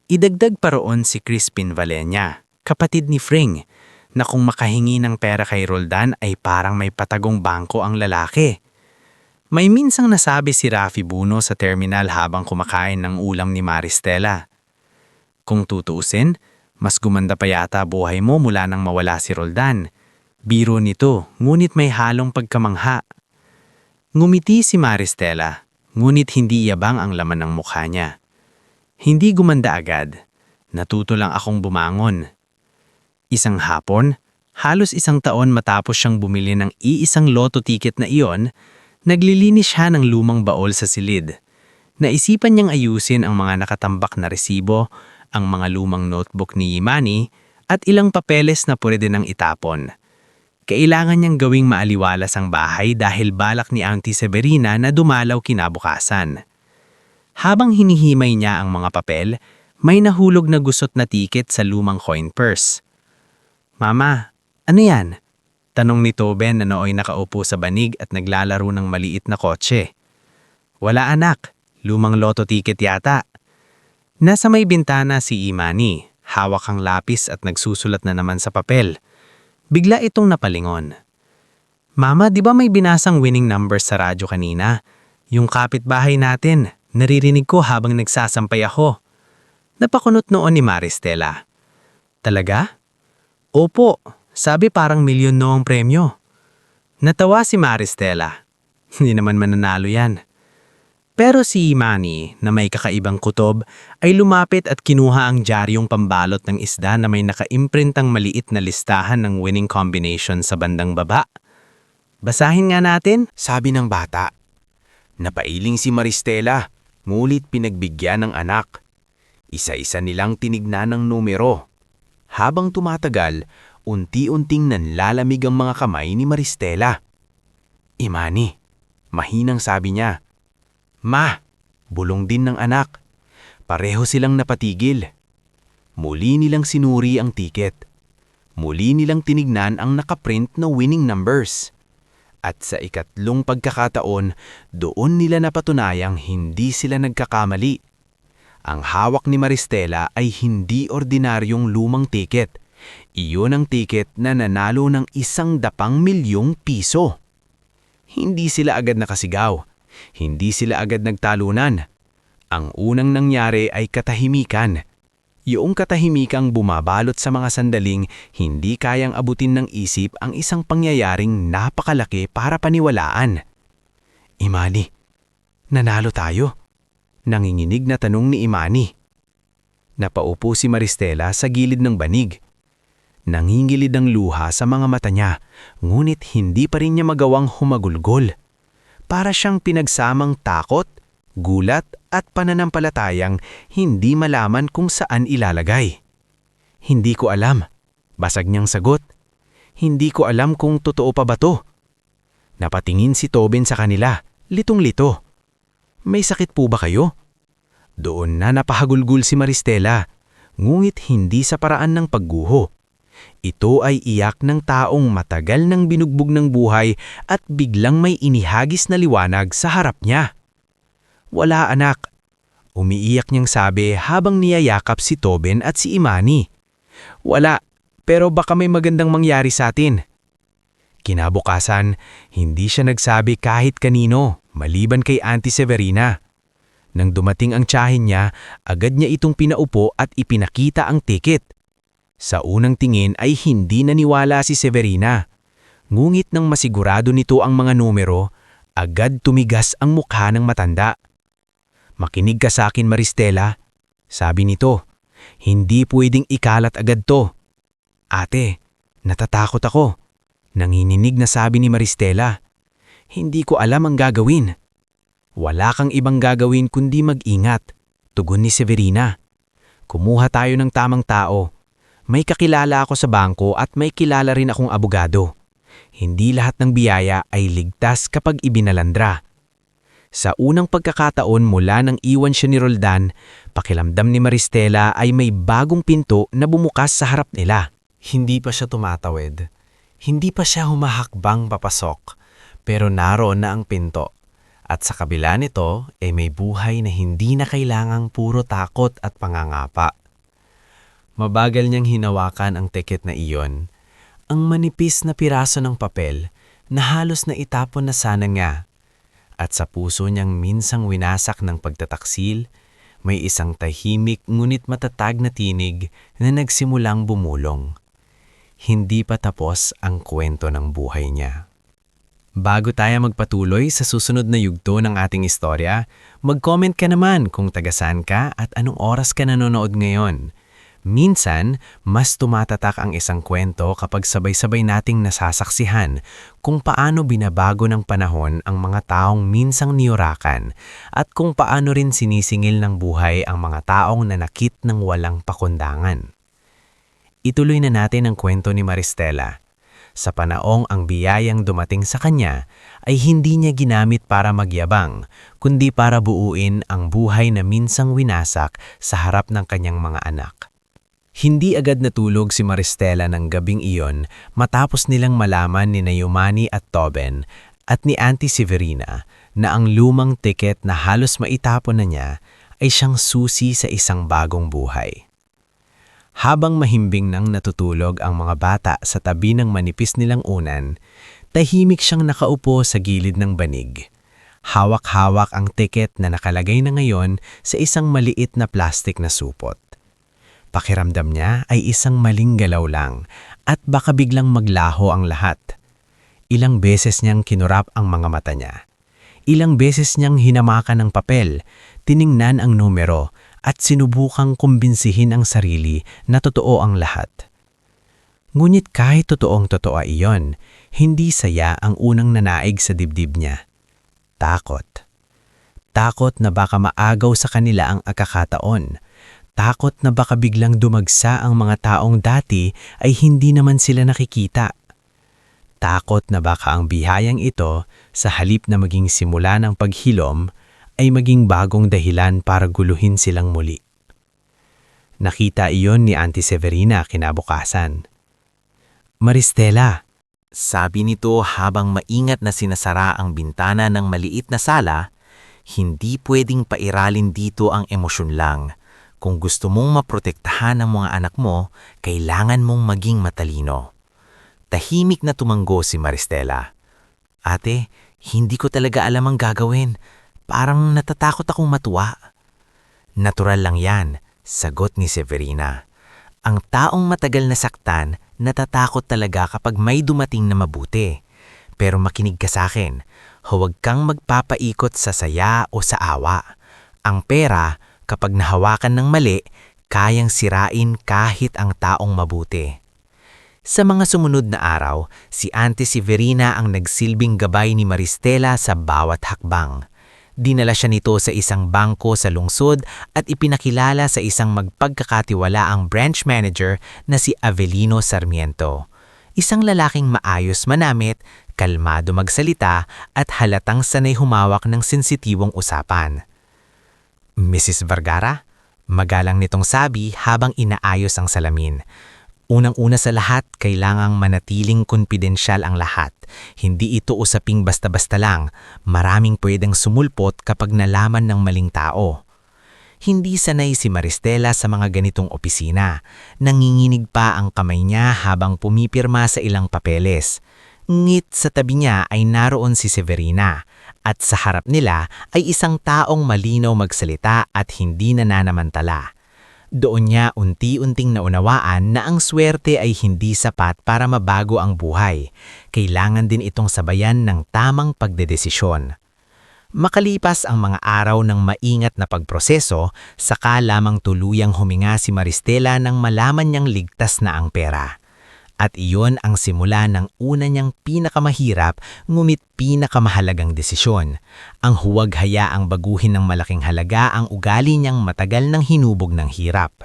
Idagdag pa roon si Crispin Valenia, kapatid ni Fring, na kung makahingi ng pera kay Roldan ay parang may patagong bangko ang lalaki. May minsang nasabi si Rafi Buno sa terminal habang kumakain ng ulam ni Maristela. Kung tutuusin, mas gumanda pa yata buhay mo mula nang mawala si Roldan. Biro nito, ngunit may halong pagkamangha. Ngumiti si Maristela, ngunit hindi yabang ang laman ng mukha niya. Hindi gumanda agad. Natuto lang akong bumangon. Isang hapon, halos isang taon matapos siyang bumili ng iisang loto ticket na iyon, naglilinis siya ng lumang baol sa silid. Naisipan niyang ayusin ang mga nakatambak na resibo, ang mga lumang notebook ni Imani, at ilang papeles na pwede nang itapon. Kailangan niyang gawing maaliwalas ang bahay dahil balak ni Auntie Severina na dumalaw kinabukasan. Habang hinihimay niya ang mga papel, may nahulog na gusot na ticket sa lumang coin purse. "Mama, ano yan?" Tanong ni Toben na nooy nakaupo sa banig at naglalaro ng maliit na kotse. "Wala anak, lumang loto ticket yata." Nasa may bintana si Imani, hawak ang lapis at nagsusulat na naman sa papel. Bigla itong napalingon. "Mama, di ba may binasang winning numbers sa radyo kanina? Yung kapitbahay natin, naririnig ko habang nagsasampay ako." Napakunot noon ni Maristela. "Talaga?" "Opo, sabi parang milyon no ang premyo." Natawa si Maristela. Hindi naman mananalo yan. Pero si Imani, na may kakaibang kutob, ay lumapit at kinuha ang diaryong pambalot ng isda na may nakaimprintang maliit na listahan ng winning combination sa bandang baba. "Basahin nga natin," Sabi ng bata. Napailing si Maristela, ngulit pinagbigyan ng anak. Isa-isa nilang tinignan ng numero. Habang tumatagal, unti-unting nanlalamig ang mga kamay ni Maristela. "Imani," mahinang sabi niya. "Ma," bulong din ng anak. Pareho silang napatigil. Muli nilang sinuri ang tiket. Muli nilang tinignan ang nakaprint na winning numbers. At sa ikatlong pagkakataon, doon nila napatunayang hindi sila nagkakamali. Ang hawak ni Maristela ay hindi ordinaryong lumang tiket. Iyon ang tiket na nanalo ng 100,000,000 piso. Hindi sila agad nakasigaw. Hindi sila agad nagtalunan. Ang unang nangyari ay katahimikan. Yung katahimikang bumabalot sa mga sandaling hindi kayang abutin ng isip ang isang pangyayaring napakalaki para paniwalaan. "Imani, nanalo tayo?" Nanginginig na tanong ni Imani. Napaupo si Maristela sa gilid ng banig. Nangingilid ang luha sa mga mata niya, ngunit hindi pa rin niya magawang humagulgol. Para siyang pinagsamang takot, gulat at pananampalatayang hindi malaman kung saan ilalagay. "Hindi ko alam," basag niyang sagot. "Hindi ko alam kung totoo pa ba to." Napatingin si Tobin sa kanila, litong-lito. "May sakit po ba kayo?" Doon na napahagulgul si Maristela, ngunit hindi sa paraan ng pagguho. Ito ay iyak ng taong matagal nang binugbog ng buhay at biglang may inihagis na liwanag sa harap niya. "Wala anak," umiiyak niyang sabi habang niyayakap si Toben at si Imani. "Wala, pero baka may magandang mangyari sa atin." Kinabukasan, hindi siya nagsabi kahit kanino, maliban kay Auntie Severina. Nang dumating ang tiyahin niya, agad niya itong pinaupo at ipinakita ang ticket. Sa unang tingin ay hindi naniwala si Severina. Ngunit nang masigurado nito ang mga numero, agad tumigas ang mukha ng matanda. "Makinig ka sa akin, Maristela," sabi nito. "Hindi pwedeng ikalat agad to." "Ate, natatakot ako," nanginginig na sabi ni Maristela. "Hindi ko alam ang gagawin." "Wala kang ibang gagawin kundi mag-ingat," tugon ni Severina. "Kumuha tayo ng tamang tao. May kakilala ako sa bangko at may kilala rin akong abogado. Hindi lahat ng biyaya ay ligtas kapag ibinalandra." Sa unang pagkakataon mula nang iwan siya ni Roldan, pakiramdam ni Maristela ay may bagong pinto na bumukas sa harap nila. Hindi pa siya tumatawid. Hindi pa siya humahakbang papasok. Pero naroon na ang pinto. At sa kabila nito ay may buhay na hindi na kailangang puro takot at pangangapa. Mabagal niyang hinawakan ang tiket na iyon. Ang manipis na piraso ng papel na halos na itapon na sana nga. At sa puso niyang minsang winasak ng pagtataksil, may isang tahimik ngunit matatag na tinig na nagsimulang bumulong. Hindi pa tapos ang kwento ng buhay niya. Bago tayo magpatuloy sa susunod na yugto ng ating istorya, mag-comment ka naman kung taga-saan ka at anong oras ka nanonood ngayon. Minsan, mas tumatatak ang isang kwento kapag sabay-sabay nating nasasaksihan kung paano binabago ng panahon ang mga taong minsang niyurakan at kung paano rin sinisingil ng buhay ang mga taong nanakit ng walang pakundangan. Ituloy na natin ang kwento ni Maristela. Sa panaong ang biyayang dumating sa kanya ay hindi niya ginamit para magyabang, kundi para buuin ang buhay na minsang winasak sa harap ng kanyang mga anak. Hindi agad natulog si Maristela ng gabing iyon matapos nilang malaman ni Nayumani at Toben at ni Auntie Severina na ang lumang tiket na halos maitapon na niya ay siyang susi sa isang bagong buhay. Habang mahimbing nang natutulog ang mga bata sa tabi ng manipis nilang unan, tahimik siyang nakaupo sa gilid ng banig. Hawak-hawak ang tiket na nakalagay na ngayon sa isang maliit na plastik na supot. Pakiramdam niya ay isang maling galaw lang at baka biglang maglaho ang lahat. Ilang beses niyang kinurap ang mga mata niya. Ilang beses niyang hinamakan ng papel, tiningnan ang numero at sinubukang kumbinsihin ang sarili na totoo ang lahat. Ngunit kahit totoong-totoo iyon, hindi saya ang unang nanaig sa dibdib niya. Takot. Takot na baka maagaw sa kanila ang akakataon. Takot na baka biglang dumagsa ang mga taong dati ay hindi naman sila nakikita. Takot na baka ang bihayang ito, sa halip na maging simula ng paghilom, ay maging bagong dahilan para guluhin silang muli. Nakita iyon ni Auntie Severina kinabukasan. Maristela, Sabi nito habang maingat na sinasara ang bintana ng maliit na sala, hindi pwedeng pairalin dito ang emosyon lang. Kung gusto mong maprotektahan ang mga anak mo, kailangan mong maging matalino. Tahimik na tumanggo si Maristela. Ate, hindi ko talaga alam ang gagawin. Parang natatakot akong matuwa. Natural lang yan, sagot ni Severina. Ang taong matagal na saktan, natatakot talaga kapag may dumating na mabuti. Pero makinig ka sa akin, huwag kang magpapaikot sa saya o sa awa. Ang pera, kapag nahawakan ng mali, kayang sirain kahit ang taong mabuti. Sa mga sumunod na araw, si Auntie Severina ang nagsilbing gabay ni Maristela sa bawat hakbang. Dinala siya nito sa isang bangko sa lungsod at ipinakilala sa isang magpagkakatiwalaang branch manager na si Avelino Sarmiento. Isang lalaking maayos manamit, kalmado magsalita at halatang sanay humawak ng sensitibong usapan. Mrs. Vergara, magalang nitong sabi habang inaayos ang salamin. Unang-una sa lahat, kailangang manatiling konpidensyal ang lahat. Hindi ito usaping basta-basta lang. Maraming pwedeng sumulpot kapag nalaman ng maling tao. Hindi sanay si Maristela sa mga ganitong opisina. Nanginginig pa ang kamay niya habang pumipirma sa ilang papeles. Ngit sa tabi niya ay naroon si Severina. At sa harap nila ay isang taong malinaw magsalita at hindi nananamantala. Doon niya unti-unting naunawaan na ang swerte ay hindi sapat para mabago ang buhay. Kailangan din itong sabayan ng tamang pagdedesisyon. Makalipas ang mga araw ng maingat na pagproseso, saka lamang tuluyang huminga si Maristela nang malaman niyang ligtas na ang pera. At iyon ang simula ng una niyang pinakamahirap ngunit pinakamahalagang desisyon. Ang huwag hayaang baguhin ng malaking halaga ang ugali niyang matagal nang hinubog ng hirap.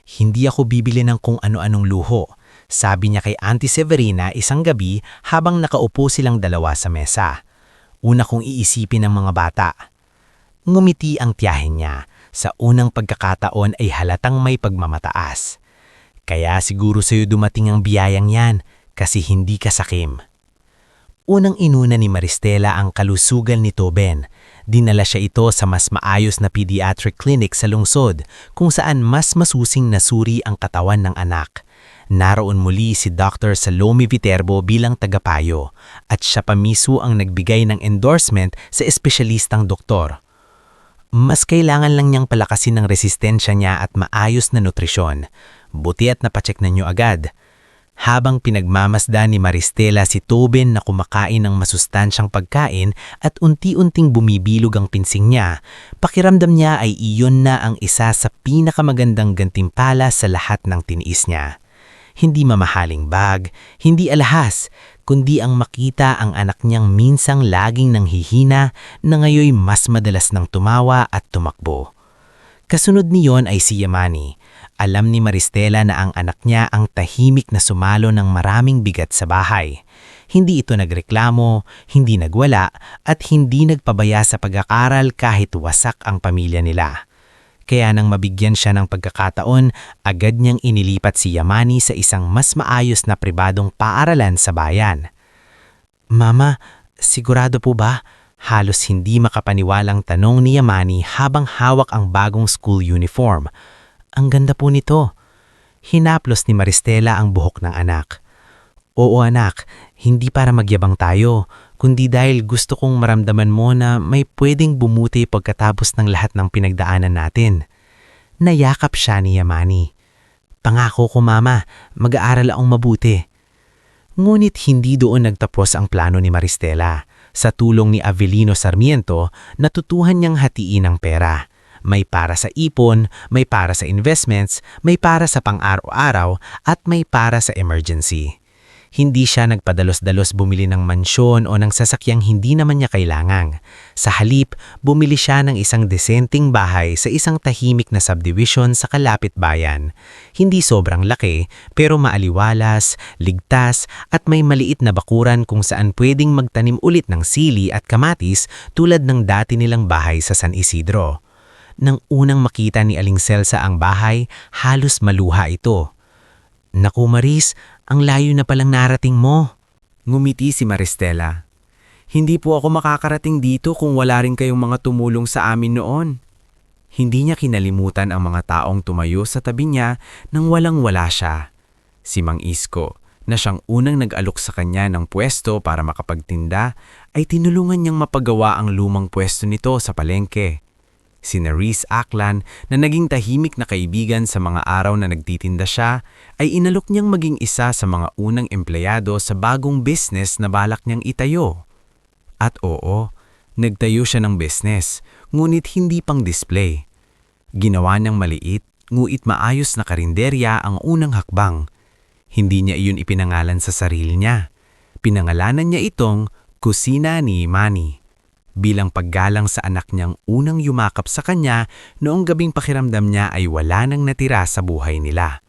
Hindi ako bibili ng kung ano-anong luho, sabi niya kay Auntie Severina isang gabi habang nakaupo silang dalawa sa mesa. Una kong iisipin ng mga bata. Ngumiti ang tiyahin niya. Sa unang pagkakataon ay halatang may pagmamataas. Kaya siguro sa'yo dumating ang biyayang yan kasi hindi ka sakim. Unang inuna ni Maristela ang kalusugan ni Toben. Dinala siya ito sa mas maayos na pediatric clinic sa lungsod kung saan mas masusing nasuri ang katawan ng anak. Naroon muli si Dr. Salome Viterbo bilang tagapayo at siya pa mismo ang nagbigay ng endorsement sa espesyalistang doktor. Mas kailangan lang niyang palakasin ang resistensya niya at maayos na nutrisyon. Buti at napacheck na niyo agad. Habang pinagmamasdan ni Maristela si Tobin na kumakain ng masustansyang pagkain at unti-unting bumibilog ang pinsing niya, pakiramdam niya ay iyon na ang isa sa pinakamagandang gantimpala sa lahat ng tiniis niya. Hindi mamahaling bag, hindi alahas, kundi ang makita ang anak niyang minsang laging nanghihina na ngayoy mas madalas nang tumawa at tumakbo. Kasunod niyon ay si Yamani. Alam ni Maristela na ang anak niya ang tahimik na sumalo ng maraming bigat sa bahay. Hindi ito nagreklamo, hindi nagwala, at hindi nagpabaya sa pag-aaral kahit wasak ang pamilya nila. Kaya nang mabigyan siya ng pagkakataon, agad niyang inilipat si Yamani sa isang mas maayos na pribadong paaralan sa bayan. Mama, sigurado po ba? Halos hindi makapaniwalang tanong ni Yamani habang hawak ang bagong school uniform. Ang ganda po nito. Hinaplos ni Maristela ang buhok ng anak. Oo anak, hindi para magyabang tayo, kundi dahil gusto kong maramdaman mo na may pwedeng bumuti pagkatapos ng lahat ng pinagdaanan natin. Nayakap siya ni Yamani. Pangako ko mama, mag-aaral akong mabuti. Ngunit hindi doon nagtapos ang plano ni Maristela. Sa tulong ni Avelino Sarmiento, natutuhan niyang hatiin ang pera. May para sa ipon, may para sa investments, may para sa pang-araw-araw, at may para sa emergency. Hindi siya nagpadalos-dalos bumili ng mansyon o ng sasakyang hindi naman niya kailangan. Sa halip, bumili siya ng isang desenteng bahay sa isang tahimik na subdivision sa kalapit bayan. Hindi sobrang laki, pero maaliwalas, ligtas, at may maliit na bakuran kung saan pwedeng magtanim ulit ng sili at kamatis tulad ng dati nilang bahay sa San Isidro. Nang unang makita ni Aling Celsa ang bahay, halos maluha ito. Naku Maris, ang layo na palang narating mo. Ngumiti si Maristela. Hindi po ako makakarating dito kung wala rin kayong mga tumulong sa amin noon. Hindi niya kinalimutan ang mga taong tumayo sa tabi niya nang walang-wala siya. Si Mang Isko, na siyang unang nag-alok sa kanya ng pwesto para makapagtinda, ay tinulungan niyang mapagawa ang lumang pwesto nito sa palengke. Si Nerys Aklan na naging tahimik na kaibigan sa mga araw na nagtitinda siya ay inalok niyang maging isa sa mga unang empleyado sa bagong business na balak niyang itayo. At oo, nagtayo siya ng business, ngunit hindi pang display. Ginawa niyang maliit, ngunit maayos na karinderya ang unang hakbang. Hindi niya iyon ipinangalan sa sarili niya. Pinangalanan niya itong Kusina ni Manny. Bilang paggalang sa anak niyang unang yumakap sa kanya noong gabing pakiramdam niya ay wala nang natira sa buhay nila.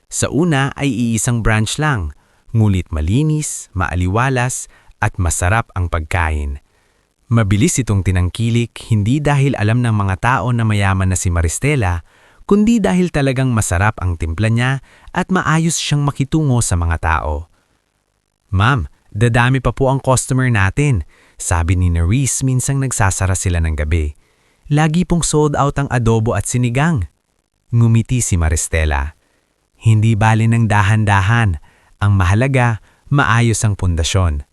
Sa una ay iisang branch lang, ngulit malinis, maaliwalas at masarap ang pagkain. Mabilis itong tinangkilik hindi dahil alam ng mga tao na mayaman na si Maristela, kundi dahil talagang masarap ang timpla niya at maayos siyang makitungo sa mga tao. Ma'am, dadami pa po ang customer natin. Sabi ni Nerys minsang nagsasara sila ng gabi. Lagi pong sold out ang adobo at sinigang. Ngumiti si Maristela. Hindi bali ng dahan-dahan. Ang mahalaga, maayos ang pundasyon.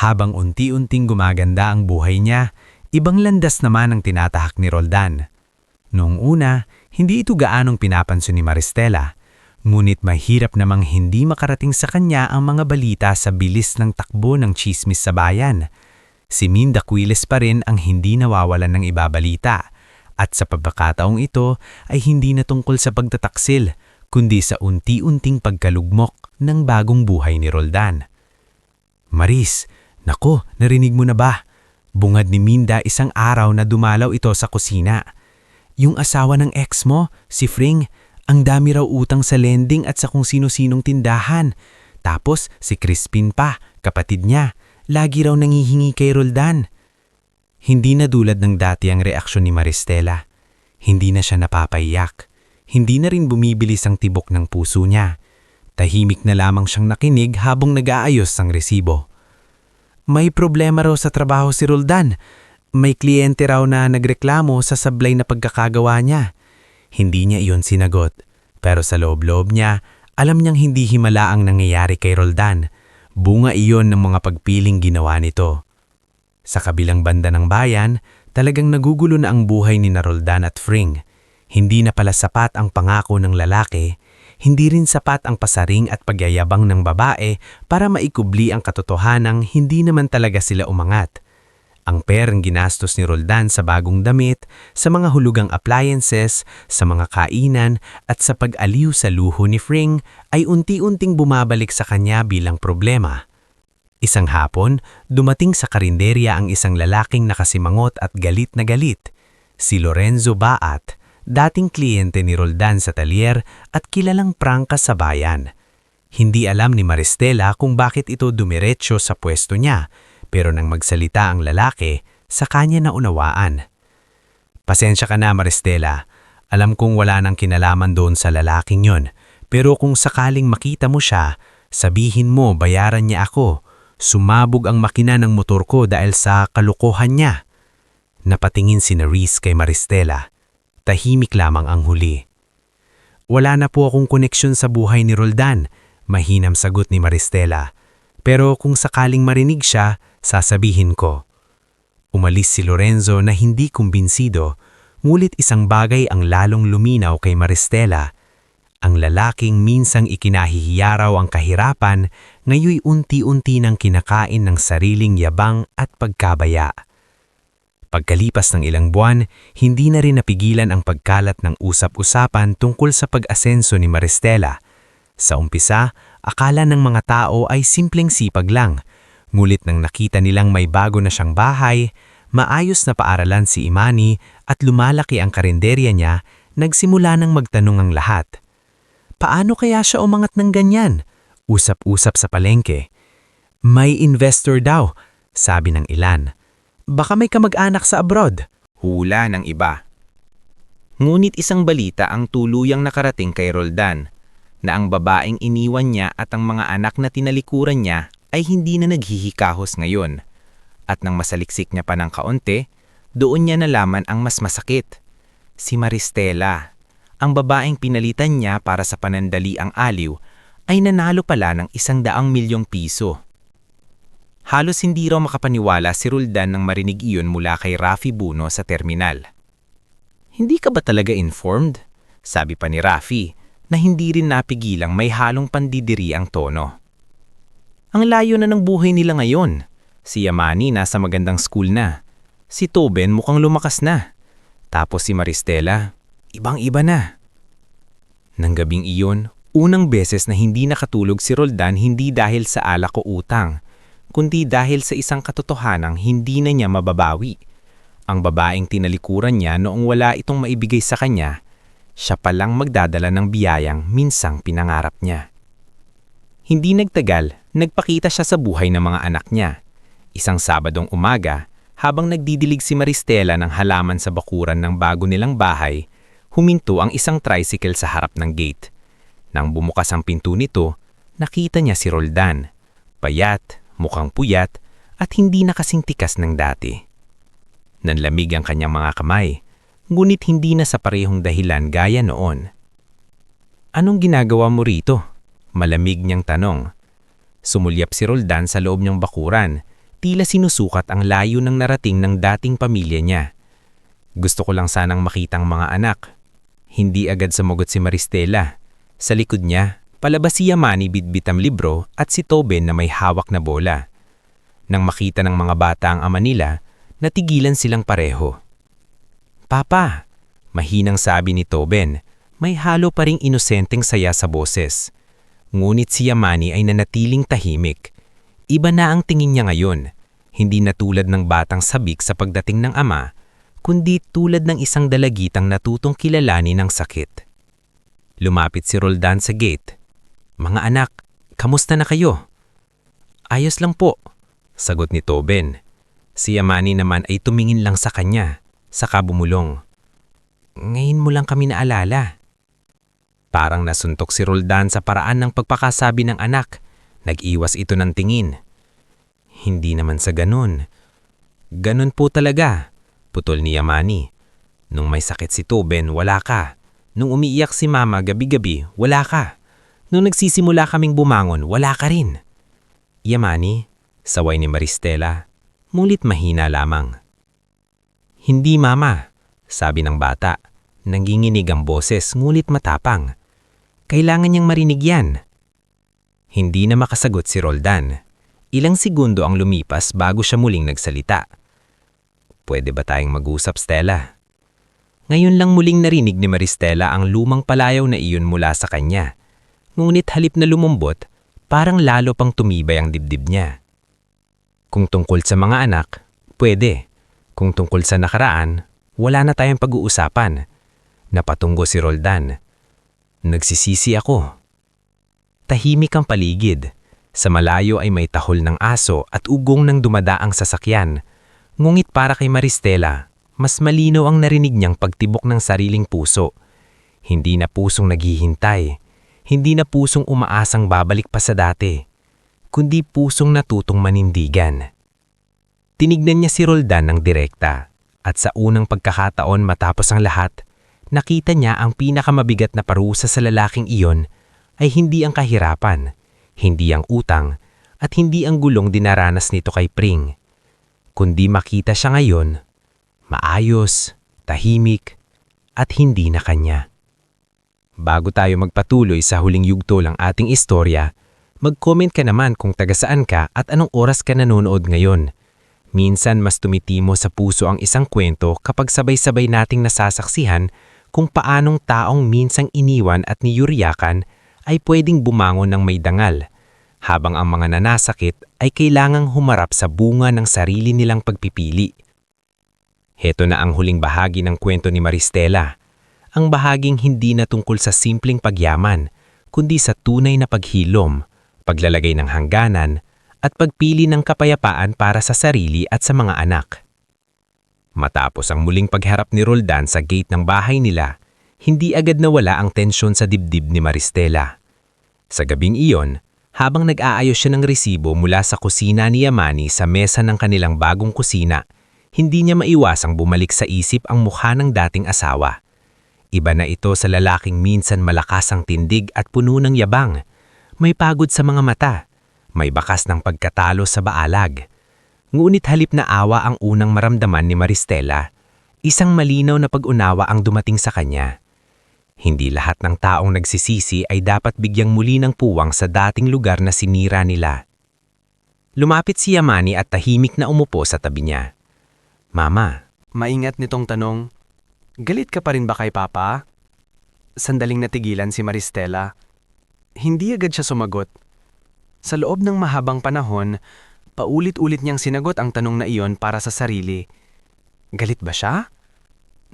Habang unti-unting gumaganda ang buhay niya, ibang landas naman ang tinatahak ni Roldan. Noong una, hindi ito gaanong pinapansin ni Maristela. Ngunit mahirap namang hindi makarating sa kanya ang mga balita sa bilis ng takbo ng tsismis sa bayan. Si Minda Quiles pa rin ang hindi nawawalan ng ibabalita. At sa pagkakataong ito ay hindi na tungkol sa pagtataksil, kundi sa unti-unting pagkalugmok ng bagong buhay ni Roldan. Maris, nako, narinig mo na ba? Bungad ni Minda isang araw na dumalaw ito sa kusina. Yung asawa ng ex mo, si Fring, ang dami raw utang sa lending at sa kung sino-sinong tindahan. Tapos si Crispin pa, kapatid niya, lagi raw nangihingi kay Roldan. Hindi na dulad ng dati ang reaksyon ni Maristela. Hindi na siya napapaiyak. Hindi na rin bumibilis ang tibok ng puso niya. Tahimik na lamang siyang nakinig habang nag-aayos ang resibo. May problema raw sa trabaho si Roldan. May kliyente raw na nagreklamo sa sablay na pagkakagawa niya. Hindi niya iyon sinagot, pero sa loob-loob niya, alam niyang hindi himala ang nangyayari kay Roldan. Bunga iyon ng mga pagpiling ginawa nito. Sa kabilang banda ng bayan, talagang nagugulo na ang buhay ni Roldan at Fring. Hindi na pala sapat ang pangako ng lalaki, hindi rin sapat ang pasaring at pagyayabang ng babae para maikubli ang katotohanang hindi naman talaga sila umangat. Ang perang ginastos ni Roldan sa bagong damit, sa mga hulugang appliances, sa mga kainan at sa pag-aliw sa luho ni Fring ay unti-unting bumabalik sa kanya bilang problema. Isang hapon, dumating sa karinderya ang isang lalaking nakasimangot at galit na galit, si Lorenzo Baat, dating kliyente ni Roldan sa talyer at kilalang prangka sa bayan. Hindi alam ni Maristela kung bakit ito dumiretso sa pwesto niya, pero nang magsalita ang lalaki, sa kanya naunawaan. Pasensya ka na, Maristela. Alam kong wala nang kinalaman doon sa lalaking yon, pero kung sakaling makita mo siya, sabihin mo bayaran niya ako. Sumabog ang makina ng motor ko dahil sa kalokohan niya. Napatingin si Nerys kay Maristela. Tahimik lamang ang huli. Wala na po akong koneksyon sa buhay ni Roldan, mahinam sagot ni Maristela. Pero kung sakaling marinig siya, sasabihin ko. Umalis si Lorenzo na hindi kumbinsido, ngulit isang bagay ang lalong luminaw kay Maristela. Ang lalaking minsang ikinahihiya raw ang kahirapan, ngayoy unti-unti nang kinakain ng sariling yabang at pagkabaya. Pagkalipas ng ilang buwan, hindi na rin napigilan ang pagkalat ng usap-usapan tungkol sa pag-asenso ni Maristela. Sa umpisa, akala ng mga tao ay simpleng sipag lang, ngulit nang nakita nilang may bago na siyang bahay, maayos na paaralan si Imani at lumalaki ang karinderya niya, nagsimula nang magtanong ang lahat. Paano kaya siya umangat ng ganyan? Usap-usap sa palengke. May investor daw, sabi ng ilan. Baka may kamag-anak sa abroad. Hula ng iba. Ngunit isang balita ang tuluyang nakarating kay Roldan, na ang babaeng iniwan niya at ang mga anak na tinalikuran niya ay hindi na naghihikahos ngayon. At nang masaliksik niya pa ng kaunti, doon niya nalaman ang mas masakit. Si Maristela, ang babaeng pinalitan niya para sa panandali ang aliw, ay nanalo pala ng 100 milyong piso. Halos hindi raw makapaniwala si Roldan nang marinig iyon mula kay Rafi Buno sa terminal. Hindi ka ba talaga informed? Sabi pa ni Rafi, na hindi rin napigilang may halong pandidiri ang tono. Ang layo na ng buhay nila ngayon. Si Yamani nasa magandang school na. Si Toben mukhang lumakas na. Tapos si Maristela, ibang-iba na. Nang gabing iyon, unang beses na hindi nakatulog si Roldan hindi dahil sa alak o utang, kundi dahil sa isang katotohanang hindi na niya mababawi. Ang babaeng tinalikuran niya noong wala itong maibigay sa kanya, siya palang magdadala ng biyayang minsang pinangarap niya. Hindi nagtagal, nagpakita siya sa buhay ng mga anak niya. Isang Sabadong umaga, habang nagdidilig si Maristela ng halaman sa bakuran ng bago nilang bahay, huminto ang isang tricycle sa harap ng gate. Nang bumukas ang pinto nito, nakita niya si Roldan. Payat, mukhang puyat, at hindi na kasing tikas ng dati. Nanlamig ang kanyang mga kamay, ngunit hindi na sa parehong dahilan gaya noon. Anong ginagawa mo rito? Malamig niyang tanong. Sumulyap si Roldan sa loob niyang bakuran, tila sinusukat ang layo ng narating ng dating pamilya niya. Gusto ko lang sanang makitang mga anak. Hindi agad sumagot si Maristela. Sa likod niya, palabas si Yamani bitbitam libro at si Toben na may hawak na bola. Nang makita ng mga bata ang ama nila, natigilan silang pareho. Papa, mahinang sabi ni Toben, may halo pa ring inosenteng saya sa boses. Ngunit si Yamani ay nanatiling tahimik. Iba na ang tingin niya ngayon, hindi na tulad ng batang sabik sa pagdating ng ama, kundi tulad ng isang dalagitang natutong kilalanin ng sakit. Lumapit si Roldan sa gate. Mga anak, kamusta na kayo? Ayos lang po, sagot ni Toben. Si Yamani naman ay tumingin lang sa kanya, saka bumulong. Ngayon mo lang kami naalala. Parang nasuntok si Roldan sa paraan ng pagpakasabi ng anak. Nag-iwas ito ng tingin. Hindi naman sa ganun. Ganun po talaga, putol ni Yamani. Nung may sakit si Toben, wala ka. Nung umiiyak si Mama gabi-gabi, wala ka. Nung nagsisimula kaming bumangon, wala ka rin. Yamani, saway ni Maristela, ngunit mahina lamang. Hindi Mama, sabi ng bata. Nanginginig ang boses ngunit matapang. Kailangan niyang marinig yan. Hindi na makasagot si Roldan. Ilang segundo ang lumipas bago siya muling nagsalita. Pwede ba tayong mag-usap, Stella? Ngayon lang muling narinig ni Maristela ang lumang palayaw na iyon mula sa kanya. Ngunit halip na lumumbot, parang lalo pang tumibay ang dibdib niya. Kung tungkol sa mga anak, pwede. Kung tungkol sa nakaraan, wala na tayong pag-uusapan. Napatungo si Roldan. Nagsisisi ako. Tahimik ang paligid. Sa malayo ay may tahol ng aso at ugong ng dumadaang sasakyan. Ngunit para kay Maristela, mas malinaw ang narinig niyang pagtibok ng sariling puso. Hindi na pusong naghihintay. Hindi na pusong umaasang babalik pa sa dati. Kundi pusong natutong manindigan. Tinignan niya si Roldan ng direkta. At sa unang pagkakataon matapos ang lahat, nakita niya ang pinakamabigat na parusa sa lalaking iyon ay hindi ang kahirapan, hindi ang utang, at hindi ang gulong dinaranas nito kay Pring. Kundi makita siya ngayon, maayos, tahimik, at hindi na kanya. Bago tayo magpatuloy sa huling yugto ng ating istorya, mag-comment ka naman kung taga saan ka at anong oras ka nanonood ngayon. Minsan mas tumitimo sa puso ang isang kwento kapag sabay-sabay nating nasasaksihan kung paanong taong minsang iniwan at niyuriyakan ay pwedeng bumangon ng may dangal, habang ang mga nanasakit ay kailangang humarap sa bunga ng sarili nilang pagpipili. Heto na ang huling bahagi ng kwento ni Maristela, ang bahaging hindi na tungkol sa simpleng pagyaman, kundi sa tunay na paghilom, paglalagay ng hangganan, at pagpili ng kapayapaan para sa sarili at sa mga anak. Matapos ang muling pagharap ni Roldan sa gate ng bahay nila, hindi agad nawala ang tensyon sa dibdib ni Maristela. Sa gabing iyon, habang nag-aayos siya ng resibo mula sa kusina ni Yamani sa mesa ng kanilang bagong kusina, hindi niya maiwasang bumalik sa isip ang mukha ng dating asawa. Iba na ito sa lalaking minsan malakas ang tindig at puno ng yabang. May pagod sa mga mata. May bakas ng pagkatalo sa baalag. Ngunit halip na awa ang unang maramdaman ni Maristela, isang malinaw na pag-unawa ang dumating sa kanya. Hindi lahat ng taong nagsisisi ay dapat bigyang muli ng puwang sa dating lugar na sinira nila. Lumapit si Yamani at tahimik na umupo sa tabi niya. Mama, Maingat nitong tanong, galit ka pa rin ba kay Papa? Sandaling natigilan si Maristela. Hindi agad siya sumagot. Sa loob ng mahabang panahon, paulit-ulit niyang sinagot ang tanong na iyon para sa sarili. Galit ba siya?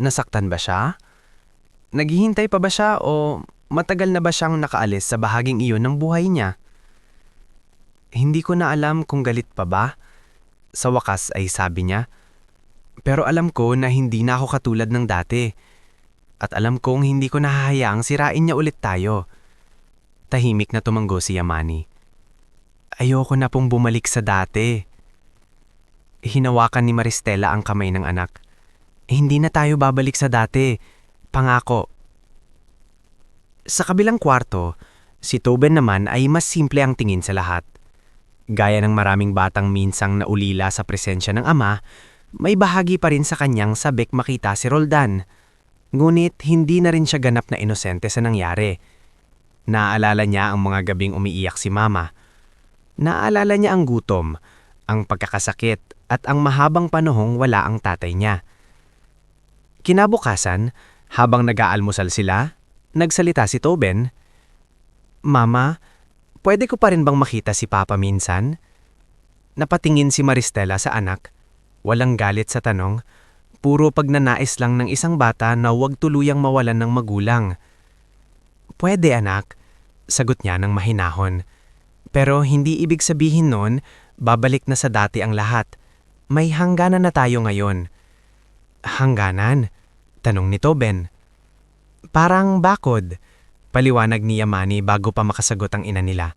Nasaktan ba siya? Naghihintay pa ba siya o matagal na ba siyang nakaalis sa bahaging iyon ng buhay niya? Hindi ko na alam kung galit pa ba. Sa wakas ay sabi niya. Pero alam ko na hindi na ako katulad ng dati. At alam kong hindi ko nahahayaang sirain niya ulit tayo. Tahimik na tumanggo si Yamani. Ayoko na pong bumalik sa dati. Hinawakan ni Maristela ang kamay ng anak. Hindi na tayo babalik sa dati. Pangako. Sa kabilang kwarto, si Toben naman ay mas simple ang tingin sa lahat. Gaya ng maraming batang minsang naulila sa presensya ng ama, may bahagi pa rin sa kanyang sabik makita si Roldan. Ngunit hindi na rin siya ganap na inosente sa nangyari. Naaalala niya ang mga gabing umiiyak si Mama. Naaalala niya ang gutom, ang pagkakasakit at ang mahabang panahong wala ang tatay niya. Kinabukasan, habang nag-aalmusal sila, nagsalita si Toben. Mama, pwede ko pa rin bang makita si Papa minsan? Napatingin si Maristela sa anak. Walang galit sa tanong, puro pagnanais lang ng isang bata na huwag tuluyang mawalan ng magulang. Pwede anak, sagot niya ng mahinahon. Pero hindi ibig sabihin nun, babalik na sa dati ang lahat. May hangganan na tayo ngayon. Hangganan? Tanong ni Toben. Parang bakod, paliwanag ni Yamani bago pa makasagot ang ina nila.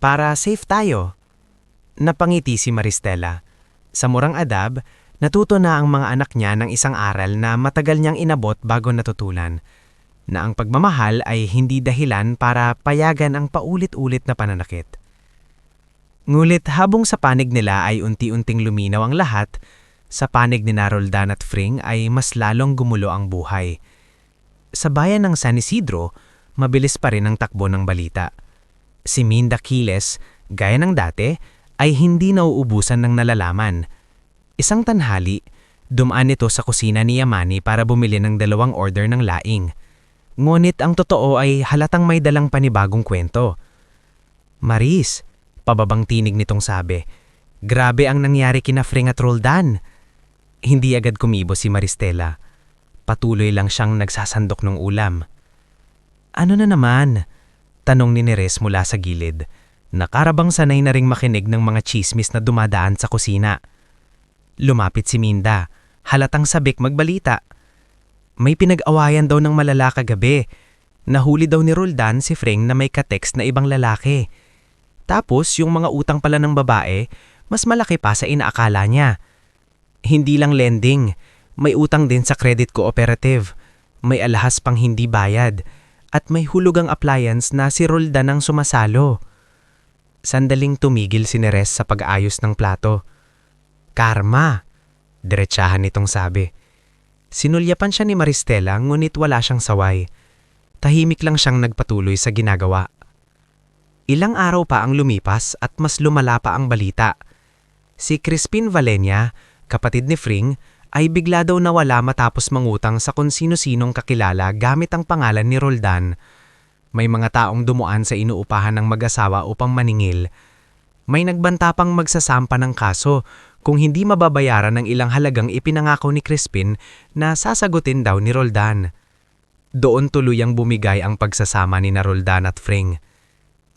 Para safe tayo. Napangiti si Maristela. Sa murang adab, Natuto na ang mga anak niya ng isang aral na matagal niyang inabot bago natutulan, na ang pagmamahal ay hindi dahilan para payagan ang paulit-ulit na pananakit. Ngulit habang sa panig nila ay unti-unting luminaw ang lahat, sa panig ni Roldan at Fring ay mas lalong gumulo ang buhay. Sa bayan ng San Isidro, mabilis pa rin ang takbo ng balita. Si Minda Quiles, gaya ng dati, ay hindi nauubusan ng nalalaman. Isang tanghali, dumaan ito sa kusina ni Yamani para bumili ng 2 order ng laing. Ngunit ang totoo ay halatang may dalang panibagong kwento. Maris, pababang tinig nitong sabi, grabe ang nangyari kina Fring at Roldan. Hindi agad kumibo si Maristela. Patuloy lang siyang nagsasandok ng ulam. Ano na naman? Tanong ni Neres mula sa gilid. Nakarabang sanay na ring makinig ng mga chismis na dumadaan sa kusina. Lumapit si Minda, halatang sabik magbalita. May pinag-awayan daw ng malala kagabi. Nahuli daw ni Roldan si Fring na may ka-text na ibang lalaki. Tapos yung mga utang pala ng babae, mas malaki pa sa inaakala niya. Hindi lang lending, may utang din sa credit cooperative, may alahas pang hindi bayad, at may hulugang appliance na si Roldan ang sumasalo. Sandaling tumigil si Neres sa pag-ayos ng plato. Karma, diretsahan nitong sabi. Sinulyapan siya ni Maristela ngunit wala siyang saway. Tahimik lang siyang nagpatuloy sa ginagawa. Ilang araw pa ang lumipas at mas lumala pa ang balita. Si Crispin Valenia, kapatid ni Fring, ay bigla daw nawala matapos mangutang sa kung sino-sinong kakilala gamit ang pangalan ni Roldan. May mga taong dumuan sa inuupahan ng mag-asawa upang maningil. May nagbanta pang magsasampa ng kaso kung hindi mababayaran ng ilang halagang ipinangako ni Crispin na sasagutin daw ni Roldan. Doon tuluyang bumigay ang pagsasama ni na Roldan at Fring.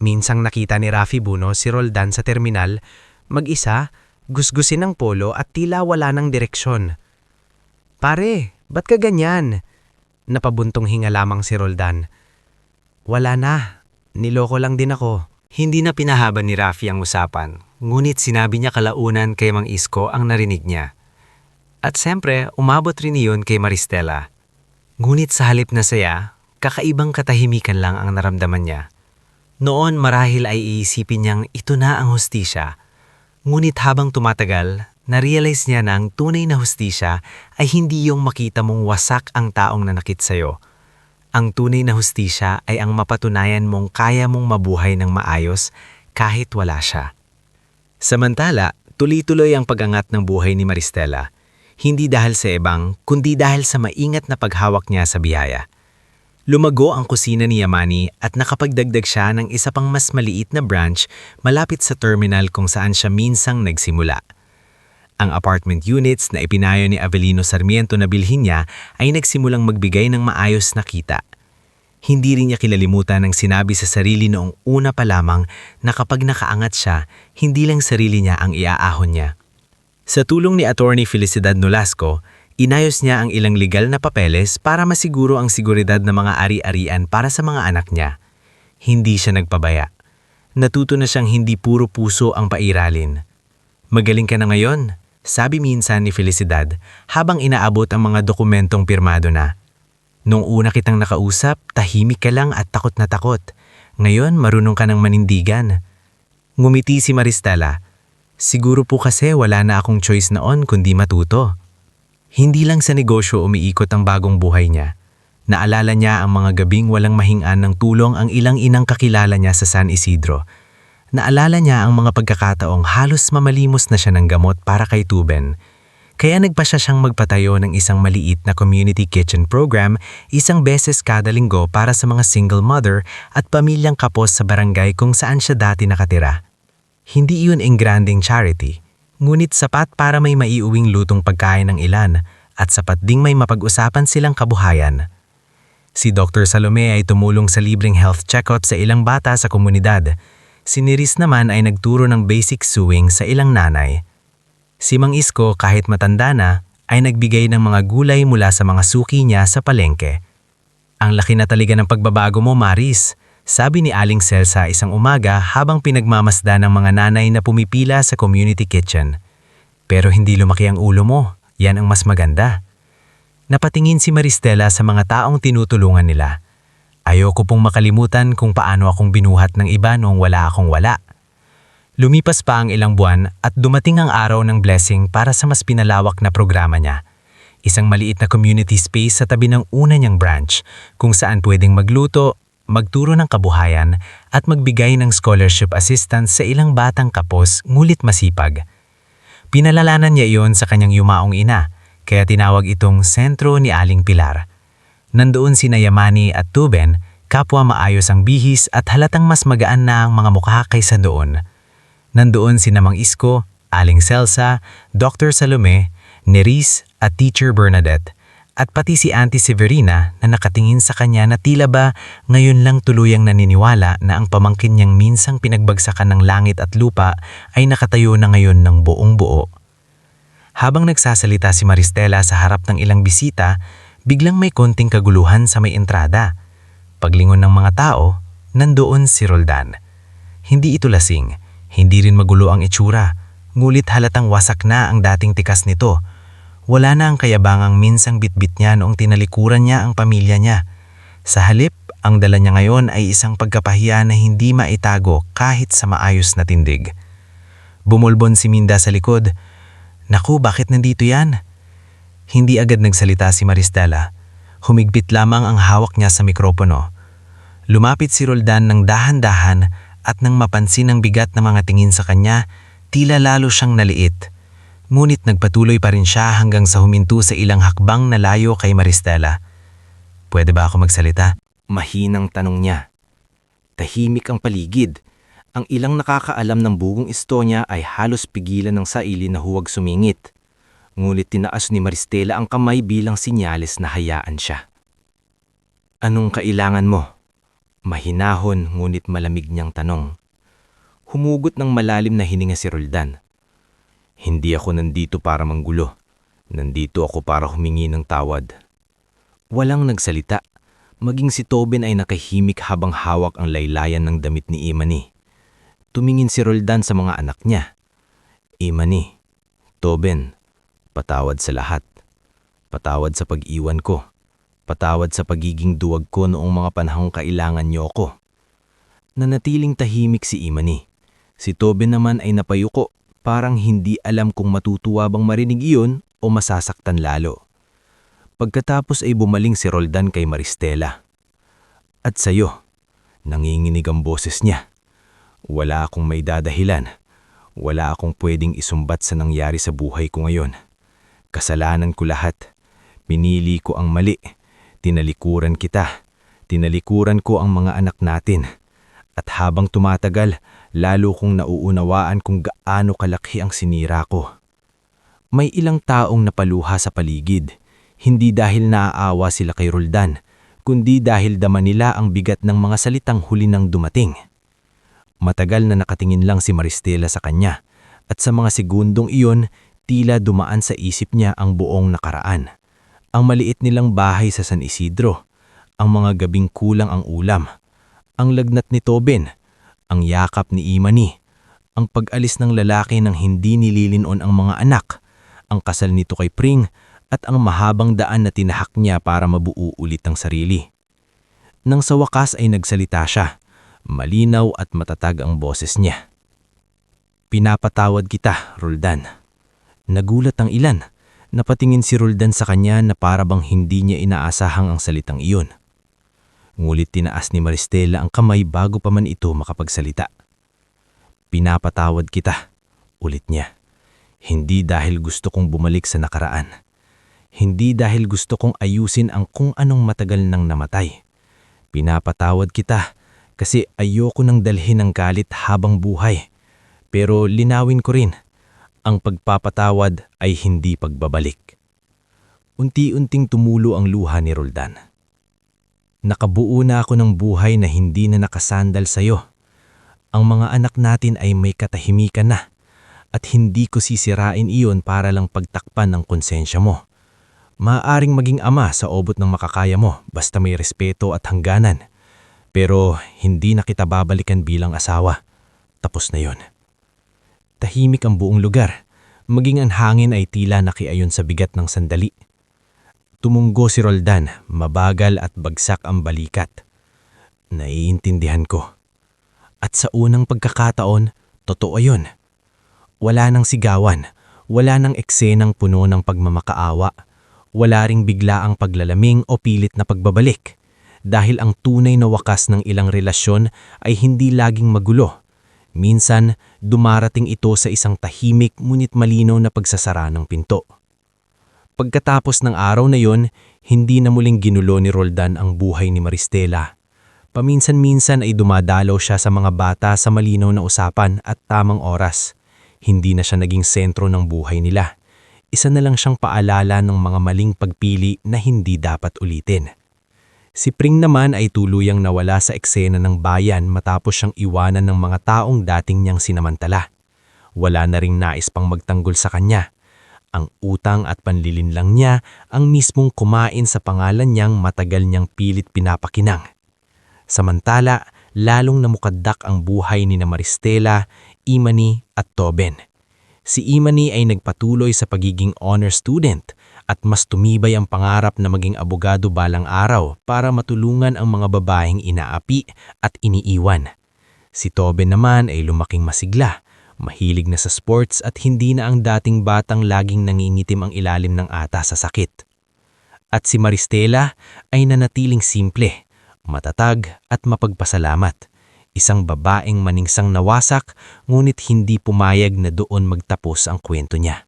Minsang nakita ni Rafi Buno si Roldan sa terminal, mag-isa, gusgusin ng polo at tila wala ng direksyon. Pare, ba't ka ganyan? Napabuntong hinga lamang si Roldan. Wala na, niloko lang din ako. Hindi na pinahaba ni Rafi ang usapan, ngunit sinabi niya kalaunan kay Mang Isko ang narinig niya. At siyempre, umabot rin iyon kay Maristela. Ngunit sa halip na saya, kakaibang katahimikan lang ang naramdaman niya. Noon marahil ay iisipin niyang ito na ang hustisya. Ngunit habang tumatagal, na-realize niya na ang tunay na hustisya ay hindi yung makita mong wasak ang taong nanakit sa'yo. Ang tunay na hustisya ay ang mapatunayan mong kaya mong mabuhay ng maayos kahit wala siya. Samantala, tuloy-tuloy ang pag-angat ng buhay ni Maristela. Hindi dahil sa ibang, kundi dahil sa maingat na paghawak niya sa biyaya. Lumago ang kusina ni Yamani at nakapagdagdag siya ng isa pang mas maliit na branch malapit sa terminal kung saan siya minsang nagsimula. Ang apartment units na ipinayo ni Avelino Sarmiento na bilhin niya ay nagsimulang magbigay ng maayos na kita. Hindi rin niya kilalimutan ang sinabi sa sarili noong una pa lamang na kapag nakaangat siya, hindi lang sarili niya ang iaahon niya. Sa tulong ni Attorney Felicidad Nolasco, inayos niya ang ilang legal na papeles para masiguro ang seguridad ng mga ari-arian para sa mga anak niya. Hindi siya nagpabaya. Natuto na siyang hindi puro puso ang pairalin. Magaling ka na ngayon, sabi minsan ni Felicidad habang inaabot ang mga dokumentong pirmado na. Nung una kitang nakausap, tahimik ka lang at takot na takot. Ngayon, marunong ka ng manindigan. Ngumiti si Maristela. Siguro po kasi wala na akong choice noon kundi matuto. Hindi lang sa negosyo umiikot ang bagong buhay niya. Naalala niya ang mga gabing walang mahingan ng tulong ang ilang inang kakilala niya sa San Isidro. Naalala niya ang mga pagkakataong halos mamalimos na siya ng gamot para kay Tuben. Kaya nagpasya siyang magpatayo ng isang maliit na community kitchen program isang beses kada linggo para sa mga single mother at pamilyang kapos sa barangay kung saan siya dati nakatira. Hindi iyon engranding charity, ngunit sapat para may maiuwing lutong pagkain ng ilan at sapat ding may mapag-usapan silang kabuhayan. Si Dr. Salome ay tumulong sa libreng health check-up sa ilang bata sa komunidad. Si Neris naman ay nagturo ng basic sewing sa ilang nanay. Si Mang Isko kahit matanda na ay nagbigay ng mga gulay mula sa mga suki niya sa palengke. Ang laki na talaga ng pagbabago mo, Maris, sabi ni Aling Celsa isang umaga habang pinagmamasda ng mga nanay na pumipila sa community kitchen. Pero hindi lumaki ang ulo mo. Yan ang mas maganda. Napatingin si Maristela sa mga taong tinutulungan nila. Ayoko pong makalimutan kung paano akong binuhat ng iba noong wala akong wala. Lumipas pa ang ilang buwan at dumating ang araw ng blessing para sa mas pinalawak na programa niya. Isang maliit na community space sa tabi ng una niyang branch kung saan pwedeng magluto, magturo ng kabuhayan at magbigay ng scholarship assistance sa ilang batang kapos ngulit masipag. Pinalalanan niya iyon sa kanyang yumaong ina, kaya tinawag itong Sentro ni Aling Pilar. Nandoon sina Yamani at Tuben, kapwa maayos ang bihis at halatang mas magaan na ang mga mukha kaysa doon. Nandoon sina Mang Isko, Aling Celsa, Dr. Salome, Neris at Teacher Bernadette, at pati si Auntie Severina na nakatingin sa kanya na tila ba ngayon lang tuluyang naniniwala na ang pamangkin niyang minsang pinagbagsakan ng langit at lupa ay nakatayo na ngayon ng buong buo. Habang nagsasalita si Maristela sa harap ng ilang bisita, biglang may konting kaguluhan sa may entrada. Paglingon ng mga tao, nandoon si Roldan. Hindi ito lasing, hindi rin magulo ang itsura, ngulit halatang wasak na ang dating tikas nito. Wala na ang kayabangang minsang bitbit niya noong tinalikuran niya ang pamilya niya. Sa halip, ang dala niya ngayon ay isang pagkapahiya na hindi maitago kahit sa maayos na tindig. Bumulbon si Minda sa likod. Naku, bakit nandito yan? Hindi agad nagsalita si Maristela. Humigpit lamang ang hawak niya sa mikropono. Lumapit si Roldan ng dahan-dahan at nang mapansin ang bigat na mga tingin sa kanya, tila lalo siyang naliit. Ngunit nagpatuloy pa rin siya hanggang sa huminto sa ilang hakbang na layo kay Maristela. Pwede ba ako magsalita? Mahinang tanong niya. Tahimik ang paligid. Ang ilang nakakaalam ng bugong istorya ay halos pigilan ng saili na huwag sumingit. Ngunit tinaas ni Maristela ang kamay bilang sinyales na hayaan siya. Anong kailangan mo? Mahinahon ngunit malamig niyang tanong. Humugot ng malalim na hininga si Roldan. Hindi ako nandito para manggulo. Nandito ako para humingi ng tawad. Walang nagsalita. Maging si Tobin ay nakahimik habang hawak ang laylayan ng damit ni Imani. Tumingin si Roldan sa mga anak niya. Imani, Tobin, patawad sa lahat. Patawad sa pag-iwan ko. Patawad sa pagiging duwag ko noong mga panahong kailangan niyo ako. Nanatiling tahimik si Imani. Si Tobin naman ay napayuko. Parang hindi alam kung matutuwa bang marinig iyon o masasaktan lalo. Pagkatapos ay bumaling si Roldan kay Maristela. At sa'yo, nanginginig ang boses niya. Wala akong may dadahilan. Wala akong pwedeng isumbat sa nangyari sa buhay ko ngayon. Kasalanan ko lahat. Pinili ko ang mali. Tinalikuran kita. Tinalikuran ko ang mga anak natin. At habang tumatagal, lalo kong nauunawaan kung gaano kalaki ang sinira ko. May ilang taong napaluha sa paligid, hindi dahil naaawa sila kay Roldan, kundi dahil dama nila ang bigat ng mga salitang huli nang dumating. Matagal na nakatingin lang si Maristela sa kanya, at sa mga segundong iyon, tila dumaan sa isip niya ang buong nakaraan. Ang maliit nilang bahay sa San Isidro, ang mga gabing kulang ang ulam, ang lagnat ni Tobin, ang yakap ni Imani, ang pag-alis ng lalaki nang hindi nililinon ang mga anak, ang kasal nito kay Pring, at ang mahabang daan na tinahak niya para mabuo ulit ang sarili. Nang sa wakas ay nagsalita siya, malinaw at matatag ang boses niya. Pinapatawad kita, Roldan. Nagulat ang ilan. Napatingin si Roldan sa kanya na para bang hindi niya inaasahang ang salitang iyon. Ngulit tinaas ni Maristela ang kamay bago pa man ito makapagsalita. Pinapatawad kita, ulit niya. Hindi dahil gusto kong bumalik sa nakaraan. Hindi dahil gusto kong ayusin ang kung anong matagal nang namatay. Pinapatawad kita kasi ayoko nang dalhin ang galit habang buhay. Pero linawin ko rin, ang pagpapatawad ay hindi pagbabalik. Unti-unting tumulo ang luha ni Roldan. Nakabuo na ako ng buhay na hindi na nakasandal sa'yo. Ang mga anak natin ay may katahimikan na at hindi ko sisirain iyon para lang pagtakpan ng konsensya mo. Maaaring maging ama sa obot ng makakaya mo basta may respeto at hangganan. Pero hindi na kita babalikan bilang asawa. Tapos na yon. Tahimik ang buong lugar. maging ang hangin ay tila nakiayon sa bigat ng sandali. Tumunggo si Roldan, mabagal at bagsak ang balikat. Naiintindihan ko. At sa unang pagkakataon, totoo yun. Wala nang sigawan, wala nang eksenang puno ng pagmamakaawa, wala ring bigla ang paglalaming o pilit na pagbabalik. Dahil ang tunay na wakas ng ilang relasyon ay hindi laging magulo. Minsan, dumarating ito sa isang tahimik ngunit malinaw na pagsasara ng pinto. Pagkatapos ng araw na yon, hindi na muling ginulo ni Roldan ang buhay ni Maristela. Paminsan-minsan ay dumadalaw siya sa mga bata sa malinaw na usapan at tamang oras. Hindi na siya naging sentro ng buhay nila. Isa na lang siyang paalala ng mga maling pagpili na hindi dapat ulitin. Si Pring naman ay tuluyang nawala sa eksena ng bayan matapos siyang iwanan ng mga taong dating niyang sinamantala. Wala na ring nais pang magtanggol sa kanya. Ang utang at panlilinlang niya ang mismong kumain sa pangalan niyang matagal niyang pilit pinapakinang. Samantala, lalong namukaddak ang buhay ni Maristela, Imani at Toben. Si Imani ay nagpatuloy sa pagiging honor student at mas tumibay ang pangarap na maging abogado balang araw para matulungan ang mga babaeng inaapi at iniiwan. Si Toben naman ay lumaking masigla, mahilig na sa sports at hindi na ang dating batang laging nangingitim ang ilalim ng ata sa sakit. At si Maristela ay nanatiling simple, matatag at mapagpasalamat. Isang babaeng maningsang nawasak ngunit hindi pumayag na doon magtapos ang kwento niya.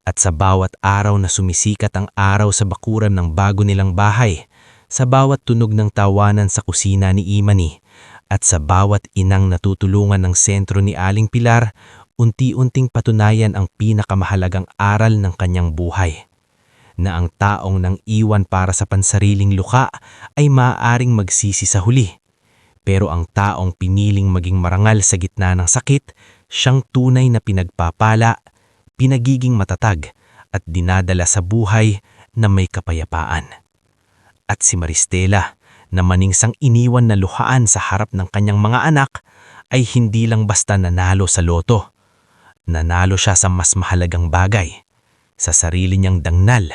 At sa bawat araw na sumisikat ang araw sa bakuran ng bago nilang bahay, sa bawat tunog ng tawanan sa kusina ni Imani, at sa bawat inang natutulungan ng sentro ni Aling Pilar, unti-unting patunayan ang pinakamahalagang aral ng kanyang buhay. Na ang taong nang iwan para sa pansariling luka ay maaaring magsisi sa huli. Pero ang taong piniling maging marangal sa gitna ng sakit, siyang tunay na pinagpapala, pinagiging matatag at dinadala sa buhay na may kapayapaan. At si Maristela, na maningsang iniwan na luhaan sa harap ng kanyang mga anak, ay hindi lang basta nanalo sa loto. Nanalo siya sa mas mahalagang bagay, sa sarili niyang dangnal,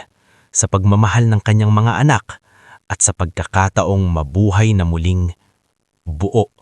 sa pagmamahal ng kanyang mga anak, at sa pagkakataong mabuhay na muling buo.